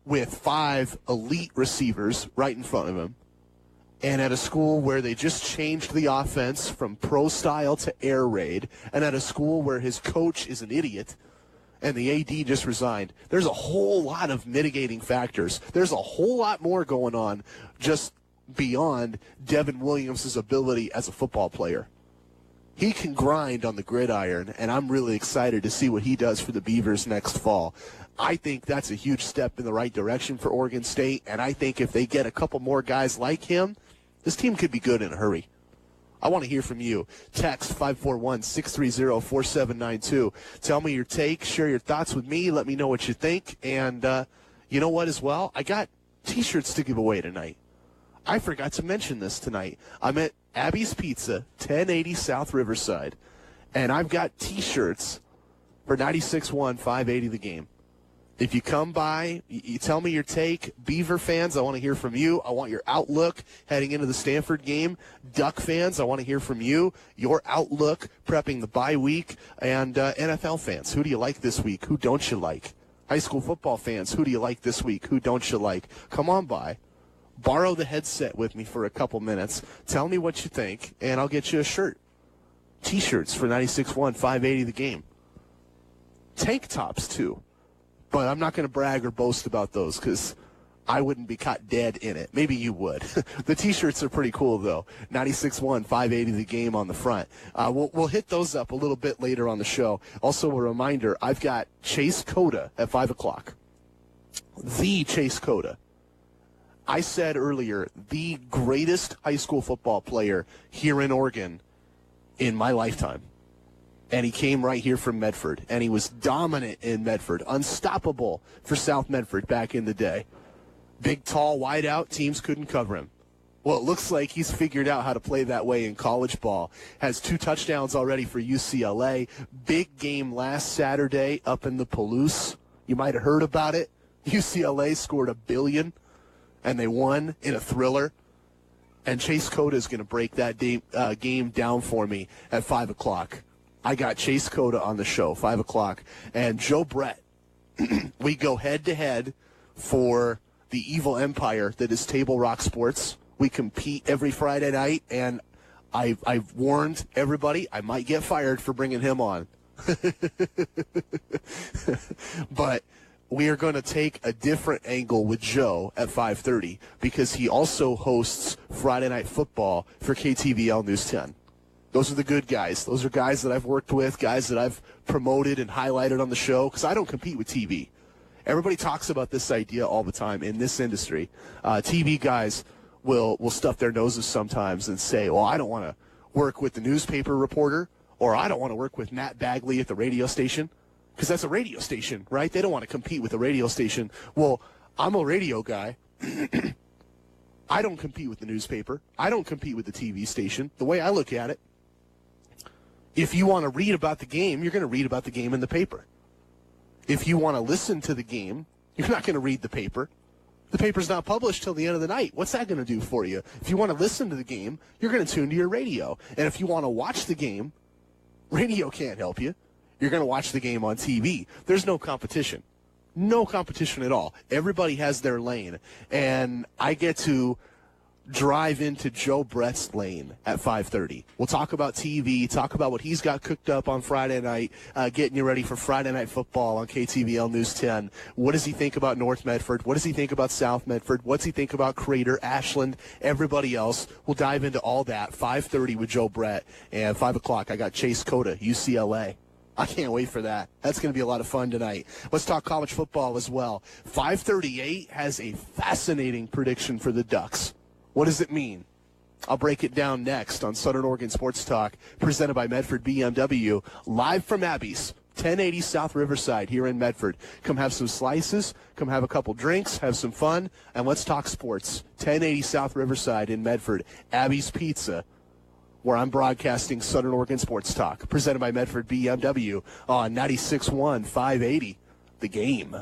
with 5 elite receivers right in front of him, and at a school where they just changed the offense from pro style to air raid, and at a school where his coach is an idiot and the AD just resigned. There's a whole lot of mitigating factors. There's a whole lot more going on just beyond Devin Williams' ability as a football player. He can grind on the gridiron, and I'm really excited to see what he does for the Beavers next fall. I think that's a huge step in the right direction for Oregon State, and I think if they get a couple more guys like him, this team could be good in a hurry. I want to hear from you. Text 541-630-4792. Tell me your take. Share your thoughts with me. Let me know what you think. And you know what as well? I got T-shirts to give away tonight. I forgot to mention this tonight. I'm at Abby's Pizza, 1080 South Riverside, and I've got T-shirts for 96.1, 580 The Game. If you come by, you tell me your take. Beaver fans, I want to hear from you. I want your outlook heading into the Stanford game. Duck fans, I want to hear from you. Your outlook prepping the bye week. And NFL fans, who do you like this week? Who don't you like? High school football fans, who do you like this week? Who don't you like? Come on by. Borrow the headset with me for a couple minutes. Tell me what you think, and I'll get you a shirt. T-shirts for 96.1, 580 The Game. Tank tops, too. But I'm not going to brag or boast about those because I wouldn't be caught dead in it. Maybe you would. The T-shirts are pretty cool, though. 96.1, 580 The Game on the front. We'll hit those up a little bit later on the show. Also, a reminder, I've got Chase Cota at 5 o'clock. The Chase Cota. I said earlier, the greatest high school football player here in Oregon in my lifetime. And he came right here from Medford, and he was dominant in Medford, unstoppable for South Medford back in the day. Big, tall, wide out, teams couldn't cover him. Well, it looks like he's figured out how to play that way in college ball. Has 2 touchdowns already for UCLA. Big game last Saturday up in the Palouse. You might have heard about it. UCLA scored $1 billion, and they won in a thriller. And Chase Cota is going to break that game down for me at 5 o'clock. I got Chase Cota on the show, 5 o'clock. And Joe Brett, we go head-to-head for the evil empire that is Table Rock Sports. We compete every Friday night, and I've warned everybody I might get fired for bringing him on. But we are going to take a different angle with Joe at 5:30 because he also hosts Friday Night Football for KTVL News 10. Those are the good guys. Those are guys that I've worked with, guys that I've promoted and highlighted on the show because I don't compete with TV. Everybody talks about this idea all the time in this industry. TV guys will stuff their noses sometimes and say, well, I don't want to work with the newspaper reporter, or I don't want to work with Matt Bagley at the radio station, because that's a radio station, right? They don't want to compete with a radio station. Well, I'm a radio guy. I don't compete with the newspaper. I don't compete with the TV station. The way I look at it, if you want to read about the game, you're going to read about the game in the paper. If you want to listen to the game, you're not going to read the paper. The paper's not published till the end of the night. What's that going to do for you? If you want to listen to the game, you're going to tune to your radio. And if you want to watch the game, radio can't help you. You're going to watch the game on TV. There's no competition. No competition at all. Everybody has their lane. And I get to drive into Joe Brett's lane at 5:30. We'll talk about TV, talk about what he's got cooked up on Friday night, getting you ready for Friday Night Football on KTVL News 10. What does he think about North Medford? What does he think about South Medford? What's he think about Crater, Ashland, everybody else? We'll dive into all that. 5:30 with Joe Brett. And 5 o'clock, I got Chase Cota, UCLA. I can't wait for that. That's going to be a lot of fun tonight. Let's talk college football as well. 538 has a fascinating prediction for the Ducks. What does it mean? I'll break it down next on Southern Oregon Sports Talk, presented by Medford BMW, live from Abby's, 1080 South Riverside here in Medford. Come have some slices, come have a couple drinks, have some fun, and let's talk sports. 1080 South Riverside in Medford, Abby's Pizza, where I'm broadcasting Southern Oregon Sports Talk, presented by Medford BMW on 96.1 580, The Game.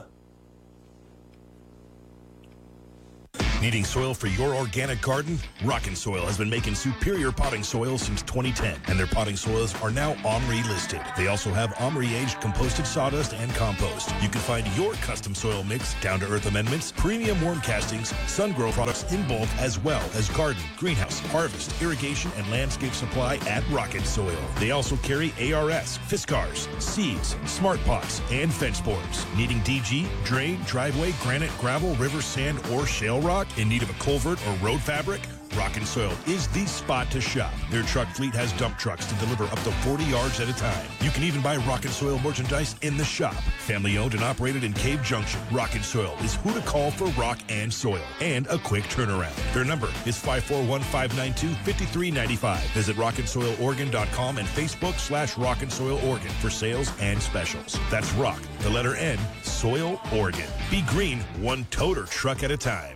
Needing soil for your organic garden? Rockin' Soil has been making superior potting soil since 2010, and their potting soils are now OMRI listed. They also have OMRI-aged composted sawdust and compost. You can find your custom soil mix, down-to-earth amendments, premium worm castings, sun-grow products in bulk, as well as garden, greenhouse, harvest, irrigation, and landscape supply at Rockin' Soil. They also carry ARS, Fiskars, seeds, smart pots, and fence boards. Needing DG, drain, driveway, granite, gravel, river, sand, or shale rock? In need of a culvert or road fabric? Rockin' Soil is the spot to shop. Their truck fleet has dump trucks to deliver up to 40 yards at a time. You can even buy Rockin' Soil merchandise in the shop. Family owned and operated in Cave Junction, Rockin' Soil is who to call for rock and soil and a quick turnaround. Their number is 541-592-5395. Visit rockandsoiloregon.com and Facebook/Rockin' Soil Oregon for sales and specials. That's rock, the letter N, Soil Oregon. Be green, one toter truck at a time.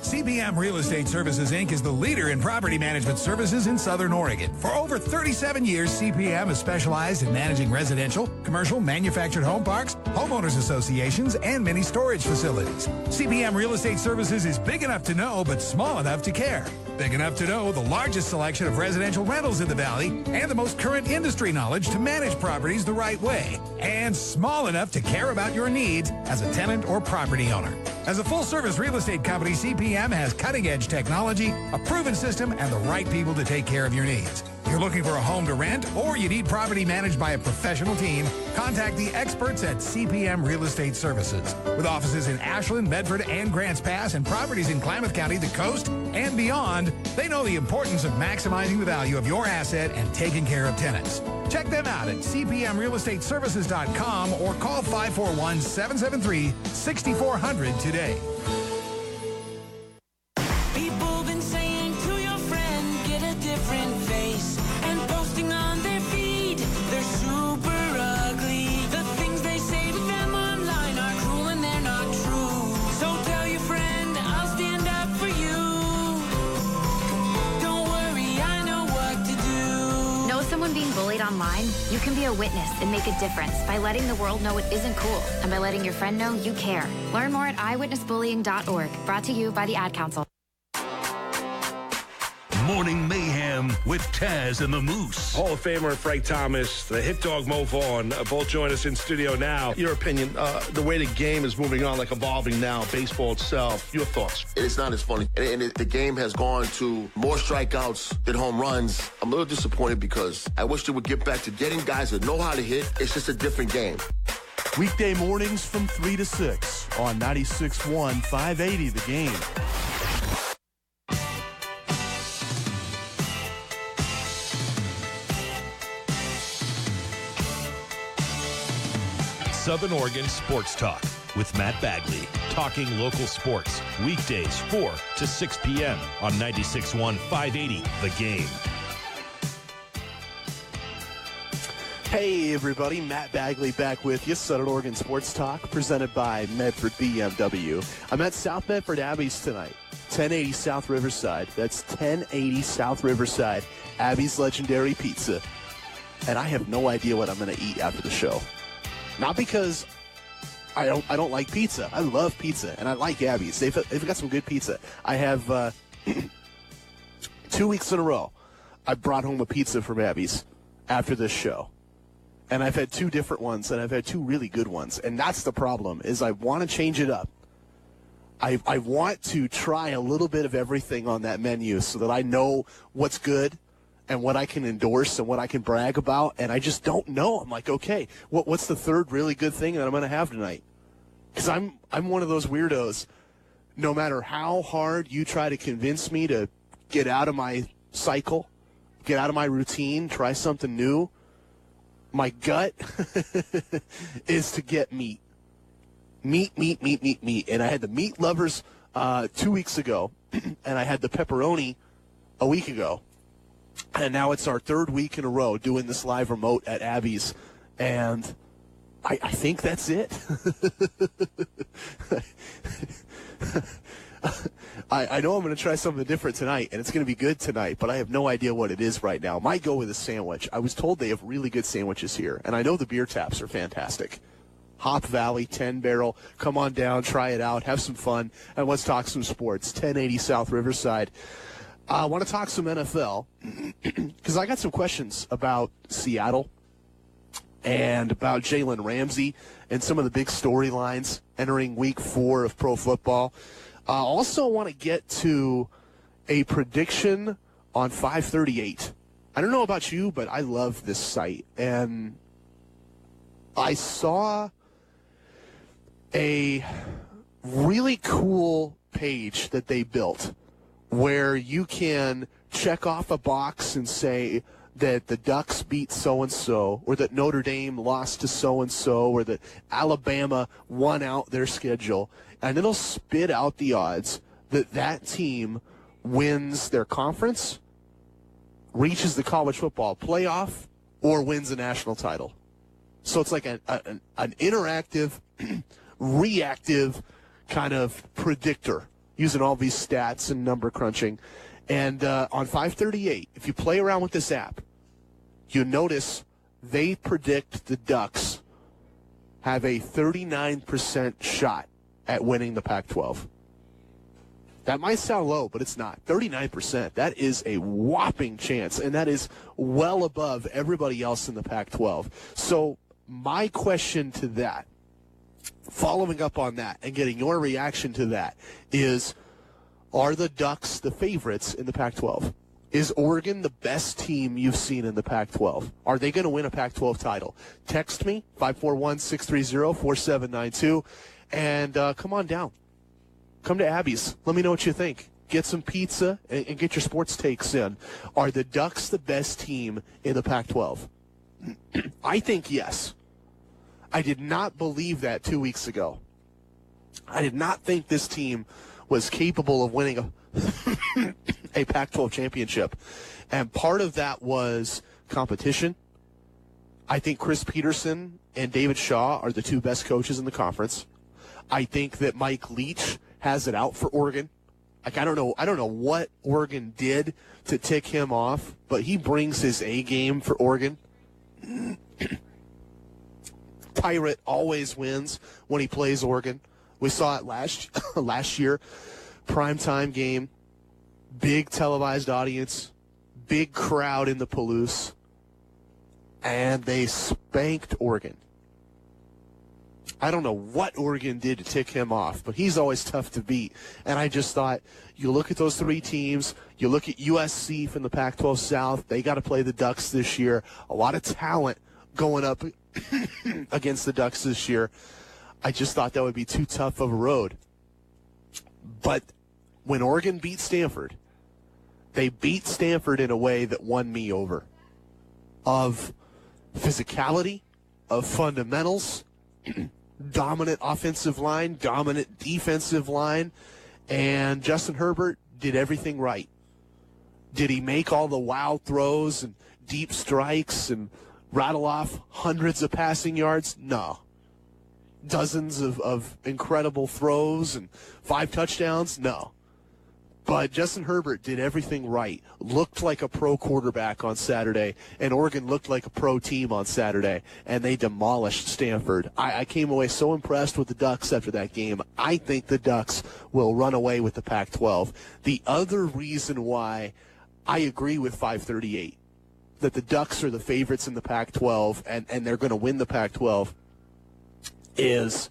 CPM Real Estate Services, Inc. is the leader in property management services in Southern Oregon. For over 37 years, CPM has specialized in managing residential, commercial, manufactured home parks, homeowners associations, and many storage facilities. CPM Real Estate Services is big enough to know, but small enough to care. Big enough to know the largest selection of residential rentals in the Valley and the most current industry knowledge to manage properties the right way. And small enough to care about your needs as a tenant or property owner. As a full-service real estate company, CPM has cutting-edge technology, a proven system, and the right people to take care of your needs. You're looking for a home to rent, or you need property managed by a professional team, contact the experts at CPM Real Estate Services. With offices in Ashland, Medford, and Grants Pass, and properties in Klamath County, the coast, and beyond, they know the importance of maximizing the value of your asset and taking care of tenants. Check them out at cpmrealestateservices.com or call 541-773-6400 today. People been saying to your friend, get a different face, and posting on their feed, they're super ugly. The things they say to them online are cruel and they're not true. So tell your friend, I'll stand up for you. Don't worry, I know what to do. Know someone being bullied online? You can be a witness and make a difference by letting the world know it isn't cool and by letting your friend know you care. Learn more at eyewitnessbullying.org. Brought to you by the Ad Council. Morning Mayhem with Taz and the Moose. Hall of Famer Frank Thomas, the hit dog Mo Vaughn, both join us in studio now. Your opinion, the way the game is moving on, like evolving now, baseball itself, your thoughts? It's not as funny. And the game has gone to more strikeouts than home runs. I'm a little disappointed because I wish they would get back to getting guys that know how to hit. It's just a different game. Weekday mornings from 3 to 6 on 96.1 580 The Game. Southern Oregon Sports Talk with Matt Bagley. Talking local sports. Weekdays 4 to 6 p.m. on 96.1 580 The Game. Hey, everybody. Matt Bagley back with you. Southern Oregon Sports Talk presented by Medford BMW. I'm at South Medford Abbey's tonight. 1080 South Riverside. That's 1080 South Riverside. Abbey's Legendary Pizza. And I have no idea what I'm going to eat after the show. Not because I don't like pizza. I love pizza, and I like Abbey's. They've got some good pizza. I have 2 weeks in a row, I brought home a pizza from Abbey's after this show. And I've had 2 different ones, and I've had 2 really good ones. And that's the problem, is I want to change it up. I want to try a little bit of everything on that menu so that I know what's good and what I can endorse and what I can brag about, and I just don't know. I'm like, okay, what's the third really good thing that I'm going to have tonight? Because I'm one of those weirdos. No matter how hard you try to convince me to get out of my cycle, get out of my routine, try something new, my gut is to get meat. Meat. And I had the meat lovers 2 weeks ago, and I had the pepperoni a week ago. And now it's our 3rd week in a row doing this live remote at Abbey's. And I think that's it. I know I'm going to try something different tonight, and it's going to be good tonight, but I have no idea what it is right now. Might go with a sandwich. I was told they have really good sandwiches here, and I know the beer taps are fantastic. Hop Valley, 10 Barrel. Come on down, try it out, have some fun, and let's talk some sports. 1080 South Riverside. I want to talk some NFL because I got some questions about Seattle and about Jalen Ramsey and some of the big storylines entering week 4 of pro football. Also want to get to a prediction on 538. I don't know about you, but I love this site. And I saw a really cool page that they built where you can check off a box and say that the Ducks beat so-and-so, or that Notre Dame lost to so-and-so, or that Alabama won out their schedule, and it'll spit out the odds that that team wins their conference, reaches the college football playoff, or wins a national title. So it's like an interactive, reactive kind of predictor using all these stats and number crunching. And on 538, if you play around with this app, you notice they predict the Ducks have a 39% shot at winning the Pac-12. That might sound low, but it's not. 39%. That is a whopping chance, and that is well above everybody else in the Pac-12. So my question to that, following up on that and getting your reaction to that, is, are the Ducks the favorites in the Pac-12? Is Oregon the best team you've seen in the Pac-12? Are they going to win a Pac-12 title? Text me, 541-630-4792, and come on down. Come to Abbey's. Let me know what you think. Get some pizza and get your sports takes in. Are the Ducks the best team in the Pac-12? I think yes. I did not believe that 2 weeks ago. I did not think this team was capable of winning a Pac-12 championship. And part of that was competition. I think Chris Peterson and David Shaw are the 2 best coaches in the conference. I think that Mike Leach has it out for Oregon. Like, I don't know what Oregon did to tick him off, but he brings his A game for Oregon. Tyrant always wins when he plays Oregon. We saw it last year. Primetime game, big televised audience, big crowd in the Palouse, and they spanked Oregon. I don't know what Oregon did to tick him off, but he's always tough to beat. And I just thought, you look at those 3 teams, you look at USC from the Pac-12 South, they got to play the Ducks this year. A lot of talent going up against the Ducks this year. I just thought that would be too tough of a road. But when Oregon beat Stanford, they beat Stanford in a way that won me over. Of physicality, of fundamentals, dominant offensive line, dominant defensive line, and Justin Herbert did everything right. Did he make all the wild throws and deep strikes and rattle off hundreds of passing yards? No. Dozens of incredible throws and 5 touchdowns? No. But Justin Herbert did everything right, looked like a pro quarterback on Saturday, and Oregon looked like a pro team on Saturday, and they demolished Stanford. I came away so impressed with the Ducks after that game. I think the Ducks will run away with the Pac-12. The other reason why I agree with 538, that the Ducks are the favorites in the Pac-12 and they're going to win the Pac-12, is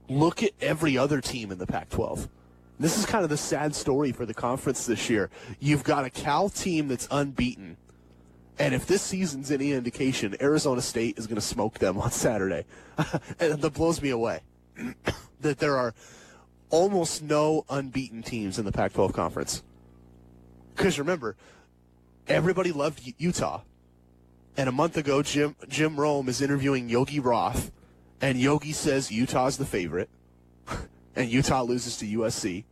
look at every other team in the Pac-12. This is kind of the sad story for the conference this year. You've got a Cal team that's unbeaten, and if this season's any indication, Arizona State is going to smoke them on Saturday. And that blows me away, that there are almost no unbeaten teams in the Pac-12 conference. Because remember, everybody loved Utah, and a month ago, Jim Rome is interviewing Yogi Roth, and Yogi says Utah's the favorite. And Utah loses to USC.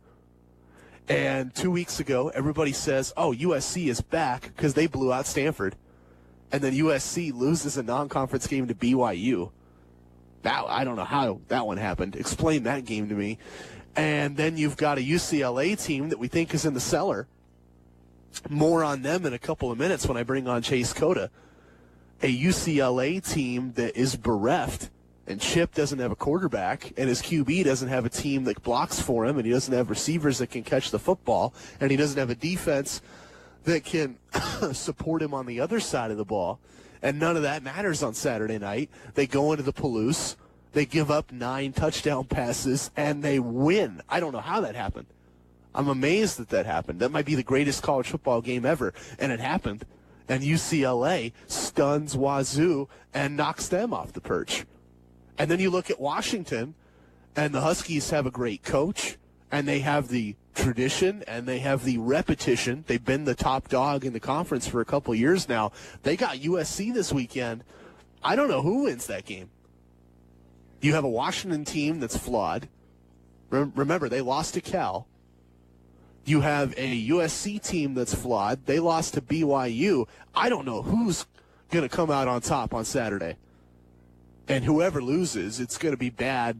And 2 weeks ago, everybody says, oh, USC is back because they blew out Stanford. And then USC loses a non-conference game to BYU. I don't know how that one happened. Explain that game to me. And then you've got a UCLA team that we think is in the cellar. More on them in a couple of minutes when I bring on Chase Cota. A UCLA team that is bereft. And Chip doesn't have a quarterback, and his QB doesn't have a team that blocks for him, and he doesn't have receivers that can catch the football, and he doesn't have a defense that can support him on the other side of the ball. And none of that matters on Saturday night. They go into the Palouse, they give up 9 touchdown passes, and they win. I don't know how that happened. I'm amazed that happened. That might be the greatest college football game ever, and it happened. And UCLA stuns Wazoo and knocks them off the perch. And then you look at Washington, and the Huskies have a great coach, and they have the tradition, and they have the repetition. They've been the top dog in the conference for a couple years now. They got USC this weekend. I don't know who wins that game. You have a Washington team that's flawed. Remember, they lost to Cal. You have a USC team that's flawed. They lost to BYU. I don't know who's going to come out on top on Saturday. And whoever loses, it's going to be bad.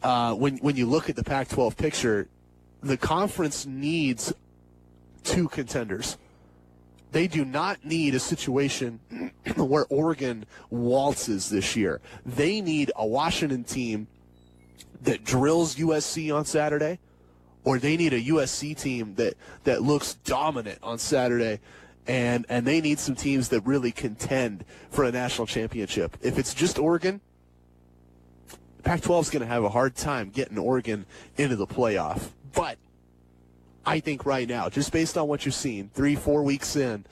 When you look at the Pac-12 picture, the conference needs 2 contenders. They do not need a situation where Oregon waltzes this year. They need a Washington team that drills USC on Saturday, or they need a USC team that looks dominant on Saturday. And they need some teams that really contend for a national championship. If it's just Oregon, Pac-12 is going to have a hard time getting Oregon into the playoff. But I think right now, just based on what you've seen, 3-4 weeks in,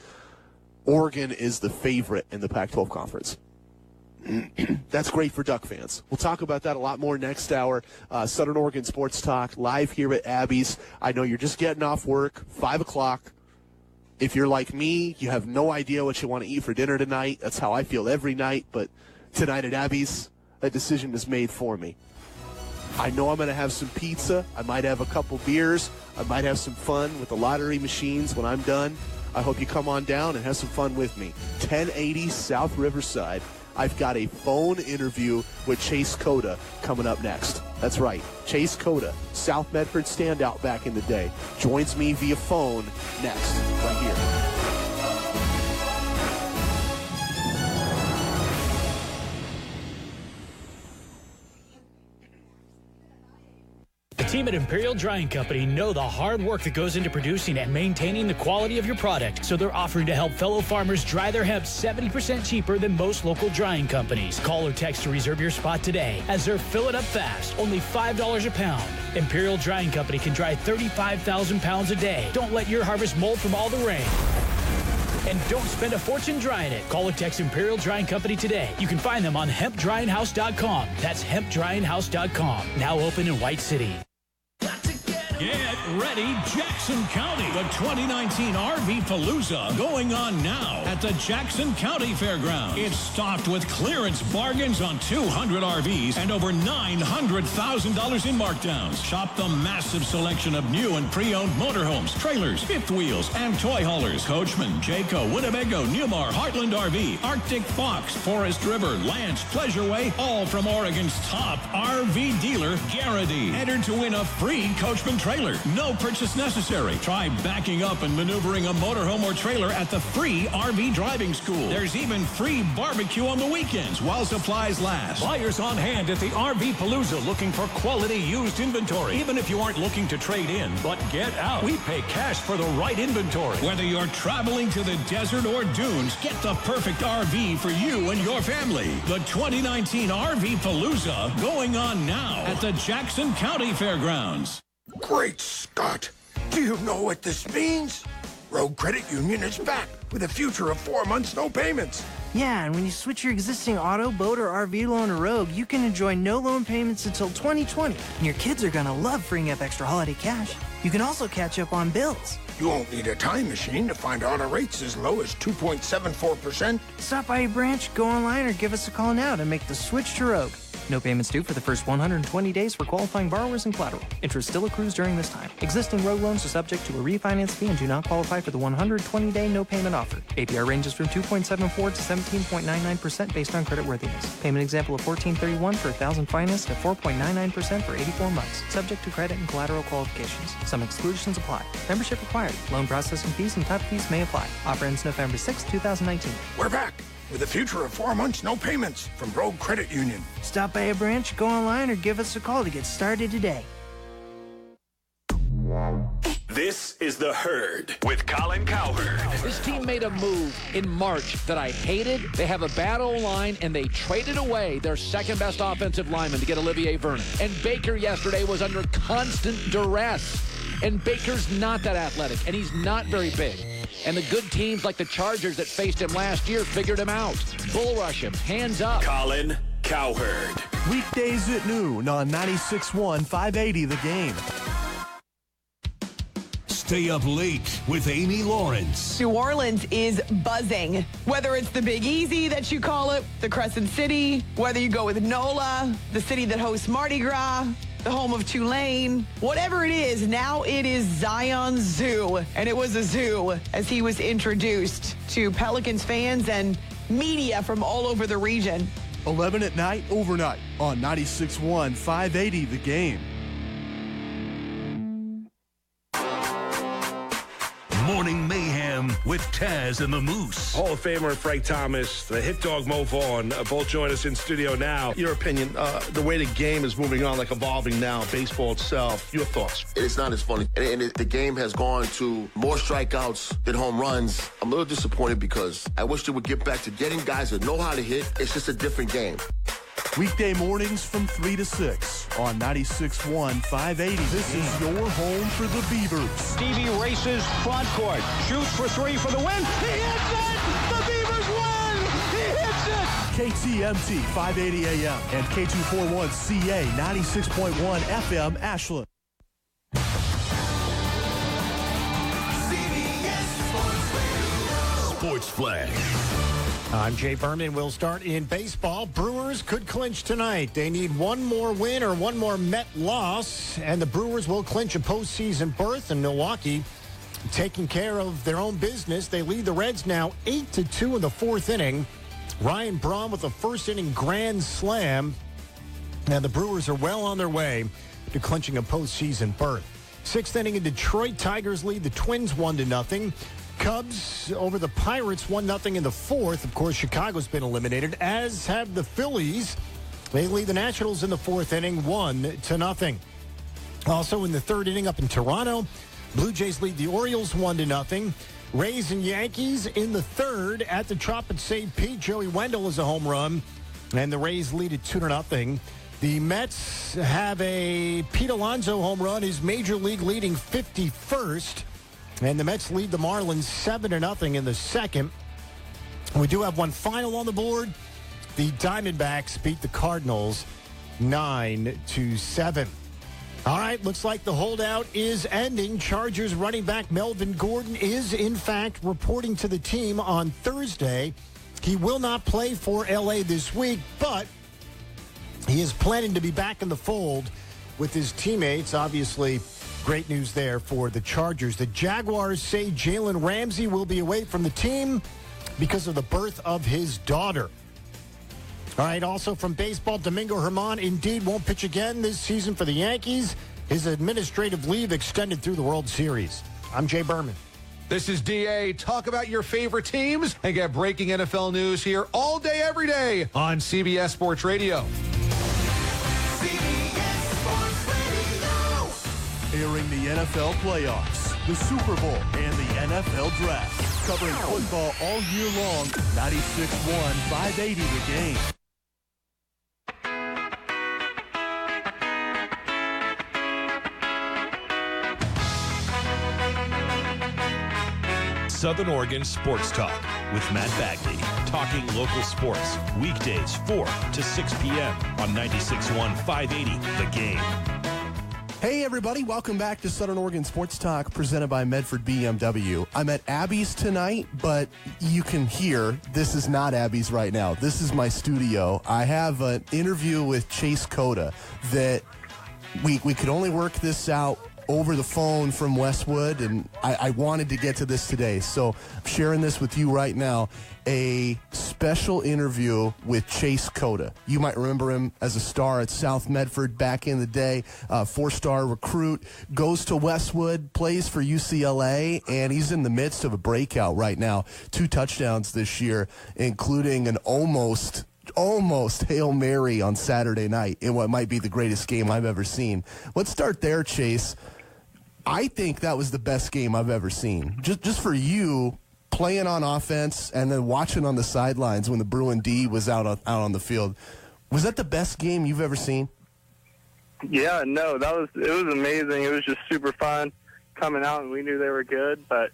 Oregon is the favorite in the Pac-12 conference. That's great for Duck fans. We'll talk about that a lot more next hour. Southern Oregon Sports Talk live here at Abby's. I know you're just getting off work, 5 o'clock. If you're like me, you have no idea what you want to eat for dinner tonight. That's how I feel every night. But tonight at Abby's, that decision is made for me. I know I'm going to have some pizza. I might have a couple beers. I might have some fun with the lottery machines when I'm done. I hope you come on down and have some fun with me. 1080 South Riverside. I've got a phone interview with Chase Cota coming up next. That's right. Chase Cota, South Medford standout back in the day, joins me via phone next, right here. The team at Imperial Drying Company know the hard work that goes into producing and maintaining the quality of your product, so they're offering to help fellow farmers dry their hemp 70% cheaper than most local drying companies. Call or text to reserve your spot today, as they're filling up fast, only $5 a pound. Imperial Drying Company can dry 35,000 pounds a day. Don't let your harvest mold from all the rain. And don't spend a fortune drying it. Call or text Imperial Drying Company today. You can find them on hempdryinghouse.com. That's hempdryinghouse.com. Now open in White City. Get ready, Jackson County. The 2019 RV Palooza going on now at the Jackson County Fairgrounds. It's stocked with clearance bargains on 200 RVs and over $900,000 in markdowns. Shop the massive selection of new and pre-owned motorhomes, trailers, fifth wheels, and toy haulers. Coachman, Jayco, Winnebago, Newmar, Heartland RV, Arctic Fox, Forest River, Lance, Pleasureway, all from Oregon's top RV dealer, Garrity. Enter to win a free Coachman trailer. No purchase necessary. Try backing up and maneuvering a motorhome or trailer at the free RV driving school. There's even free barbecue on the weekends while supplies last. Buyers on hand at the RV Palooza looking for quality used inventory. Even if you aren't looking to trade in, but get out. We pay cash for the right inventory. Whether you're traveling to the desert or dunes, get the perfect RV for you and your family. The 2019 RV Palooza going on now at the Jackson County Fairgrounds. Great Scott! Do you know what this means? Rogue Credit Union is back with a future of 4 months, no payments. Yeah, and when you switch your existing auto, boat, or RV loan to Rogue, you can enjoy no loan payments until 2020. And your kids are gonna love freeing up extra holiday cash. You can also catch up on bills. You won't need a time machine to find auto rates as low as 2.74%. Stop by a branch, go online, or give us a call now to make the switch to Rogue. No payments due for the first 120 days for qualifying borrowers and collateral. Interest still accrues during this time. Existing Rogue loans are subject to a refinance fee and do not qualify for the 120-day no payment offer. APR ranges from 2.74 to 17.99% based on creditworthiness. Payment example of $14.31 for 1,000 financed at 4.99% for 84 months. Subject to credit and collateral qualifications. Some exclusions apply. Membership required. Loan processing fees and type fees may apply. Offer ends November 6, 2019. We're back with a future of 4 months, no payments from Rogue Credit Union. Stop by a branch, go online, or give us a call to get started today. This is The Herd with Colin Cowherd. This team made a move in March that I hated. They have a bad O-line, and they traded away their second-best offensive lineman to get Olivier Vernon. And Baker yesterday was under constant duress. And Baker's not that athletic, and he's not very big. And the good teams like the Chargers that faced him last year figured him out. Bull rush him, hands up. Colin Cowherd. Weekdays at noon on 96.1 580 The Game. Stay up late with Amy Lawrence. New Orleans is buzzing. Whether it's the Big Easy that you call it, the Crescent City, whether you go with NOLA, the city that hosts Mardi Gras, the home of Tulane, whatever it is, now it is Zion Zoo. And it was a zoo as he was introduced to Pelicans fans and media from all over the region. 11 at night, overnight on 96.1 580 The Game. Morning Mayhem with Taz and the Moose. Hall of Famer Frank Thomas, the hit dog Mo Vaughn, both join us in studio now. Your opinion, the way the game is moving on, like evolving now, baseball itself, your thoughts? It's not as funny. And the game has gone to more strikeouts than home runs. I'm a little disappointed because I wish they would get back to getting guys that know how to hit. It's just a different game. Weekday mornings from 3 to 6 on 96.1 580. This is your home for the Beavers. Stevie races front court, shoots for three for the win. He hits it! The Beavers win! He hits it! KTMT 580 AM and K241CA 96.1 FM Ashland. Sports Flash. I'm Jay Berman. We'll start in baseball. Brewers could clinch tonight. They need one more win or one more Met loss, and the Brewers will clinch a postseason berth. In Milwaukee, taking care of their own business, they lead the Reds now 8-2 in the fourth inning. Ryan Braun with a first-inning grand slam. Now the Brewers are well on their way to clinching a postseason berth. Sixth inning in Detroit, Tigers lead the Twins 1-0. Cubs over the Pirates 1-0 in the fourth. Of course, Chicago's been eliminated, as have the Phillies. They lead the Nationals in the fourth inning 1-0. Also in the third inning up in Toronto, Blue Jays lead the Orioles 1-0. Rays and Yankees in the third at the Trop at St. Pete. Joey Wendell is a home run, and the Rays lead it 2-0. The Mets have a Pete Alonso home run, his major league leading 51st. And the Mets lead the Marlins 7-0 in the second. We do have one final on the board. The Diamondbacks beat the Cardinals 9-7. All right, looks like the holdout is ending. Chargers running back Melvin Gordon is, in fact, reporting to the team on Thursday. He will not play for L.A. this week, but he is planning to be back in the fold with his teammates. Obviously, great news there for the Chargers. The Jaguars say Jalen Ramsey will be away from the team because of the birth of his daughter. All right, also from baseball, Domingo Germán indeed won't pitch again this season for the Yankees. His administrative leave extended through the World Series. I'm Jay Berman. This is DA. Talk about your favorite teams and get breaking NFL news here all day, every day on CBS Sports Radio. Airing the NFL playoffs, the Super Bowl, and the NFL Draft. Covering football all year long, 96.1, 580 The Game. Southern Oregon Sports Talk with Matt Bagley. Talking local sports. Weekdays 4 to 6 p.m. on 96.1, 580 The Game. Hey everybody, welcome back to Southern Oregon Sports Talk presented by Medford BMW. I'm at Abby's tonight, but you can hear this is not Abby's right now. This is my studio. I have an interview with Chase Cota that we could only work this out over the phone from Westwood, and I wanted to get to this today. So I'm sharing this with you right now. A special interview with Chase Cota. You might remember him as a star at South Medford back in the day, 4-star recruit, goes to Westwood, plays for UCLA, and he's in the midst of a breakout right now. 2 touchdowns this year, including an almost Hail Mary on Saturday night in what might be the greatest game I've ever seen. Let's start there, Chase. I think that was the best game I've ever seen. Just for you, playing on offense and then watching on the sidelines when the Bruin D was out on the field. Was that the best game you've ever seen? Yeah, no, it was amazing. It was just super fun coming out, and we knew they were good, but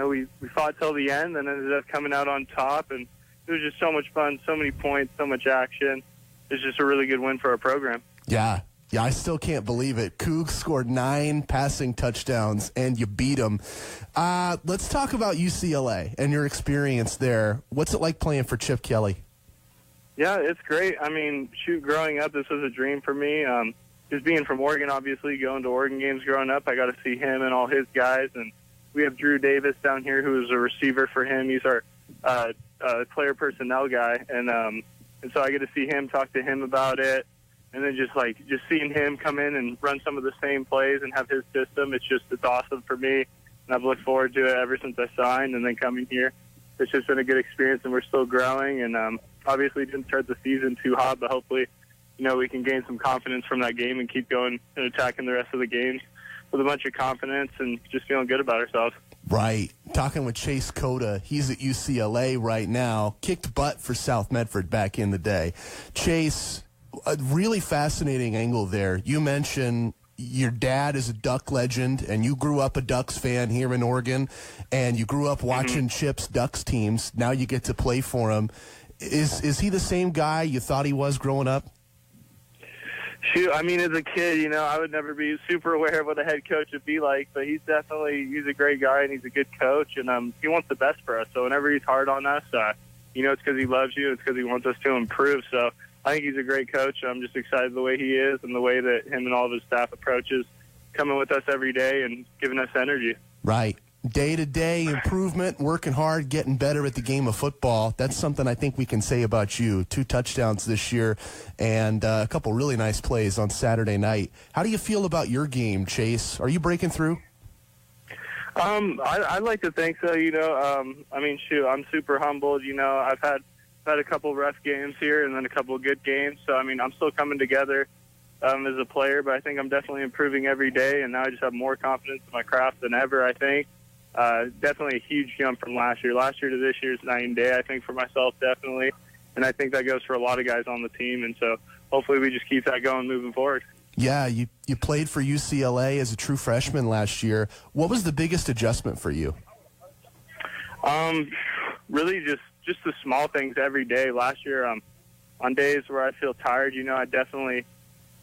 we fought till the end and ended up coming out on top, and it was just so much fun, so many points, so much action. It's just a really good win for our program. Yeah, I still can't believe it. Cougs scored 9 passing touchdowns, and you beat them. Let's talk about UCLA and your experience there. What's it like playing for Chip Kelly? Yeah, it's great. I mean, growing up, this was a dream for me. Just being from Oregon, obviously, going to Oregon games growing up, I got to see him and all his guys. And we have Drew Davis down here, who is a receiver for him. He's our player personnel guy. And so I get to see him, talk to him about it. And then just seeing him come in and run some of the same plays and have his system, it's awesome for me. And I've looked forward to it ever since I signed, and then coming here. It's just been a good experience, and we're still growing. And obviously didn't start the season too hot, but hopefully, we can gain some confidence from that game and keep going and attacking the rest of the games with a bunch of confidence and just feeling good about ourselves. Right. Talking with Chase Cota. He's at UCLA right now. Kicked butt for South Medford back in the day. Chase, a really fascinating angle there. You mentioned your dad is a Duck legend, and you grew up a Ducks fan here in Oregon, and you grew up watching Chip's Ducks teams. Now you get to play for him. Is he the same guy you thought he was growing up? Shoot, I mean, as a kid, I would never be super aware of what a head coach would be like, but he's a great guy, and he's a good coach, and he wants the best for us. So whenever he's hard on us, it's because he loves you. It's because he wants us to improve. So I think he's a great coach. I'm just excited the way he is and the way that him and all of his staff approaches coming with us every day and giving us energy. Right. Day-to-day improvement, working hard, getting better at the game of football. That's something I think we can say about you. 2 touchdowns this year and a couple really nice plays on Saturday night. How do you feel about your game, Chase? Are you breaking through? I'd like to think so, I'm super humbled. I've had a couple rough games here and then a couple of good games. So, I'm still coming together as a player, but I think I'm definitely improving every day, and now I just have more confidence in my craft than ever, I think. Definitely a huge jump from last year. Last year to this year is night and day, I think, for myself, definitely. And I think that goes for a lot of guys on the team. And so hopefully we just keep that going moving forward. Yeah, you played for UCLA as a true freshman last year. What was the biggest adjustment for you? Really just the small things every day. Last year, on days where I feel tired, I definitely,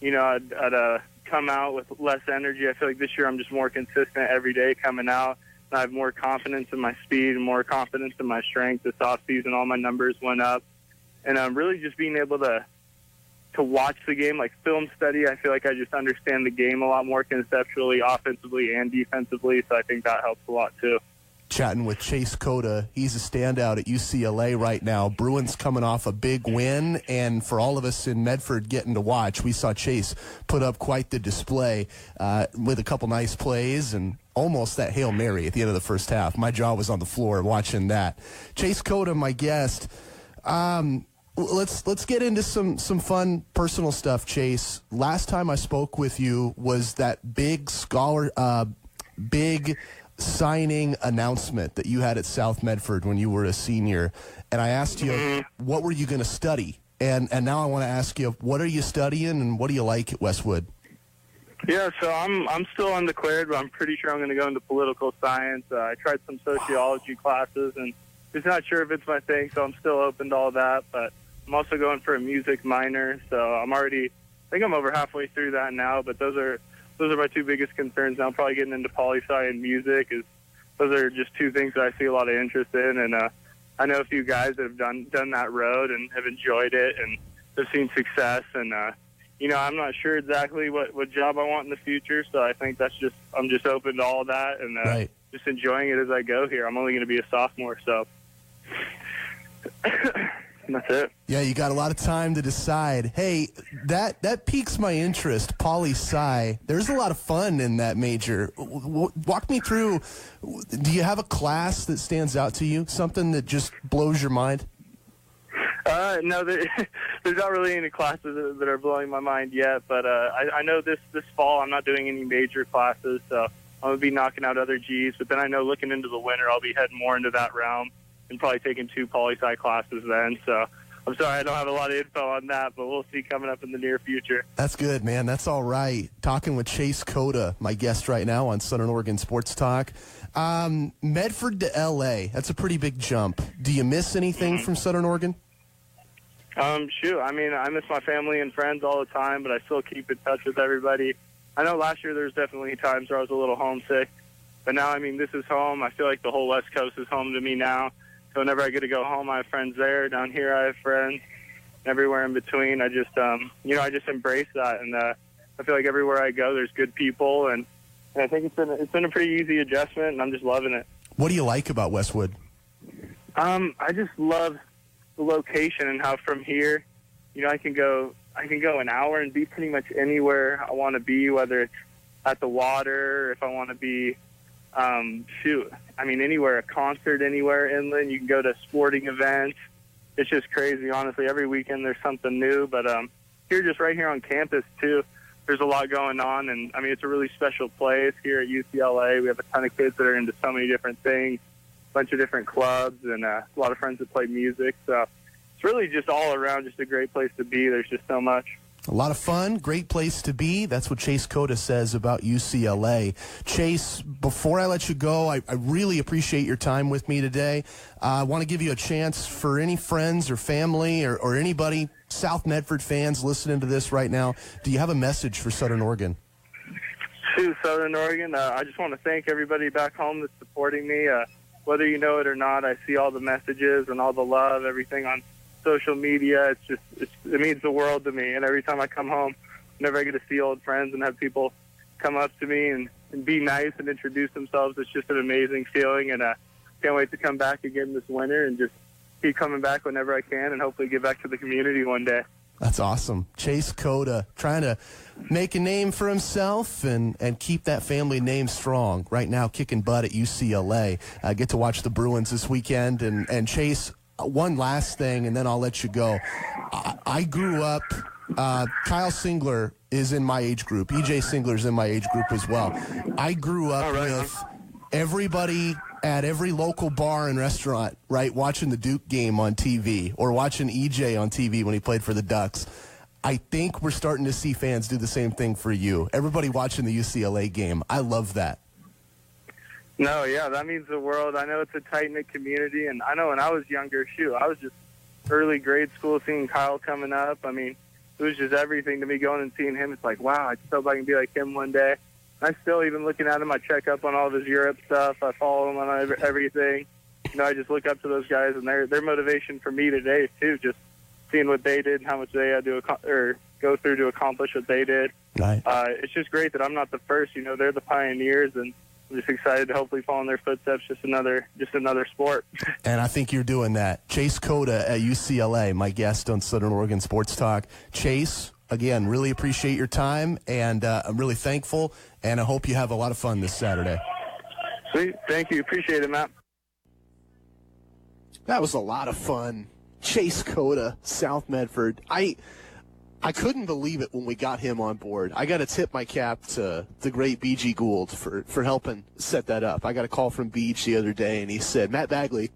I'd come out with less energy. I feel like this year I'm just more consistent every day coming out. And I have more confidence in my speed and more confidence in my strength. This offseason, all my numbers went up. And I'm really just being able to watch the game, like film study. I feel like I just understand the game a lot more conceptually, offensively and defensively, so I think that helps a lot too. Chatting with Chase Cota. He's a standout at UCLA right now. Bruins coming off a big win, and for all of us in Medford getting to watch, we saw Chase put up quite the display with a couple nice plays and almost that Hail Mary at the end of the first half. My jaw was on the floor watching that. Chase Cota, my guest. Let's get into some fun personal stuff, Chase. Last time I spoke with you was that big signing announcement that you had at South Medford when you were a senior, and I asked you what were you going to study, and now I want to ask you, what are you studying and what do you like at Westwood? Yeah, so I'm still undeclared, but I'm pretty sure I'm going to go into political science. I tried some sociology classes and just not sure if it's my thing, so I'm still open to all that, but I'm also going for a music minor, so I think I'm over halfway through that now, but those are my two biggest concerns now. I'm probably getting into poli-sci and music. Those are just two things that I see a lot of interest in, and I know a few guys that have done that road and have enjoyed it and have seen success, and I'm not sure exactly what job I want in the future, so I think I'm just open to all that and just enjoying it as I go here. I'm only going to be a sophomore, so that's it. Yeah, you got a lot of time to decide. Hey, that piques my interest, poli-sci. There's a lot of fun in that major. Walk me through, do you have a class that stands out to you, something that just blows your mind? No, there's not really any classes that are blowing my mind yet, but I know this fall I'm not doing any major classes, so I'm going to be knocking out other Gs, but then I know looking into the winter I'll be heading more into that realm and probably taking 2 poli-sci classes then, so I'm sorry I don't have a lot of info on that, but we'll see coming up in the near future. That's good, man. That's all right. Talking with Chase Cota, my guest right now on Southern Oregon Sports Talk. Medford to L.A., that's a pretty big jump. Do you miss anything from Southern Oregon? Shoot, I mean, I miss my family and friends all the time, but I still keep in touch with everybody. I know last year there was definitely times where I was a little homesick, but now, I mean, this is home. I feel like the whole West Coast is home to me now. So whenever I get to go home, I have friends there. Down here, I have friends. Everywhere in between, I just, I just embrace that, and I feel like everywhere I go, there's good people, and I think it's been a pretty easy adjustment, and I'm just loving it. What do you like about Westwood? I just love the location and how from here, I can go an hour and be pretty much anywhere I want to be, whether it's at the water, or if I want to be. Anywhere, a concert anywhere inland. You can go to sporting events. It's just crazy, honestly. Every weekend there's something new. But here, just right here on campus, too, there's a lot going on. And, it's a really special place here at UCLA. We have a ton of kids that are into so many different things, a bunch of different clubs, and a lot of friends that play music. So it's really just all around just a great place to be. There's just so much. A lot of fun, great place to be. That's what Chase Cota says about UCLA. Chase, before I let you go, I really appreciate your time with me today. I want to give you a chance for any friends or family or anybody, South Medford fans listening to this right now. Do you have a message for Southern Oregon? To Southern Oregon, I just want to thank everybody back home that's supporting me. Whether you know it or not, I see all the messages and all the love, everything on social media. It means the world to me, and every time I come home, whenever I get to see old friends and have people come up to me and be nice and introduce themselves, it's just an amazing feeling, and I can't wait to come back again this winter and just keep coming back whenever I can and hopefully get back to the community one day. That's awesome. Chase Cota trying to make a name for himself and keep that family name strong. Right now, kicking butt at UCLA. I get to watch the Bruins this weekend, and Chase, one last thing, and then I'll let you go. I grew up, Kyle Singler is in my age group. EJ Singler's in my age group as well. I grew up with everybody at every local bar and restaurant, right, watching the Duke game on TV or watching EJ on TV when he played for the Ducks. I think we're starting to see fans do the same thing for you. Everybody watching the UCLA game. I love that. No, yeah, that means the world. I know it's a tight-knit community, and I know when I was younger, I was just early grade school seeing Kyle coming up. it was just everything to me going and seeing him. It's like, wow, I just hope I can be like him one day. I'm still even looking at him. I check up on all of his Europe stuff. I follow him on everything. I just look up to those guys, and their motivation for me today, too, just seeing what they did and how much they had to go through to accomplish what they did. Right. It's just great that I'm not the first. They're the pioneers, and I'm just excited to hopefully follow in their footsteps. Just another sport. And I think you're doing that. Chase Cota at UCLA, my guest on Southern Oregon Sports Talk. Chase, again, really appreciate your time, and I'm really thankful, and I hope you have a lot of fun this Saturday. Sweet. Thank you. Appreciate it, Matt. That was a lot of fun. Chase Cota, South Medford. I couldn't believe it when we got him on board. I got to tip my cap to the great B.G. Gould for helping set that up. I got a call from Beach the other day, and he said, Matt Bagley,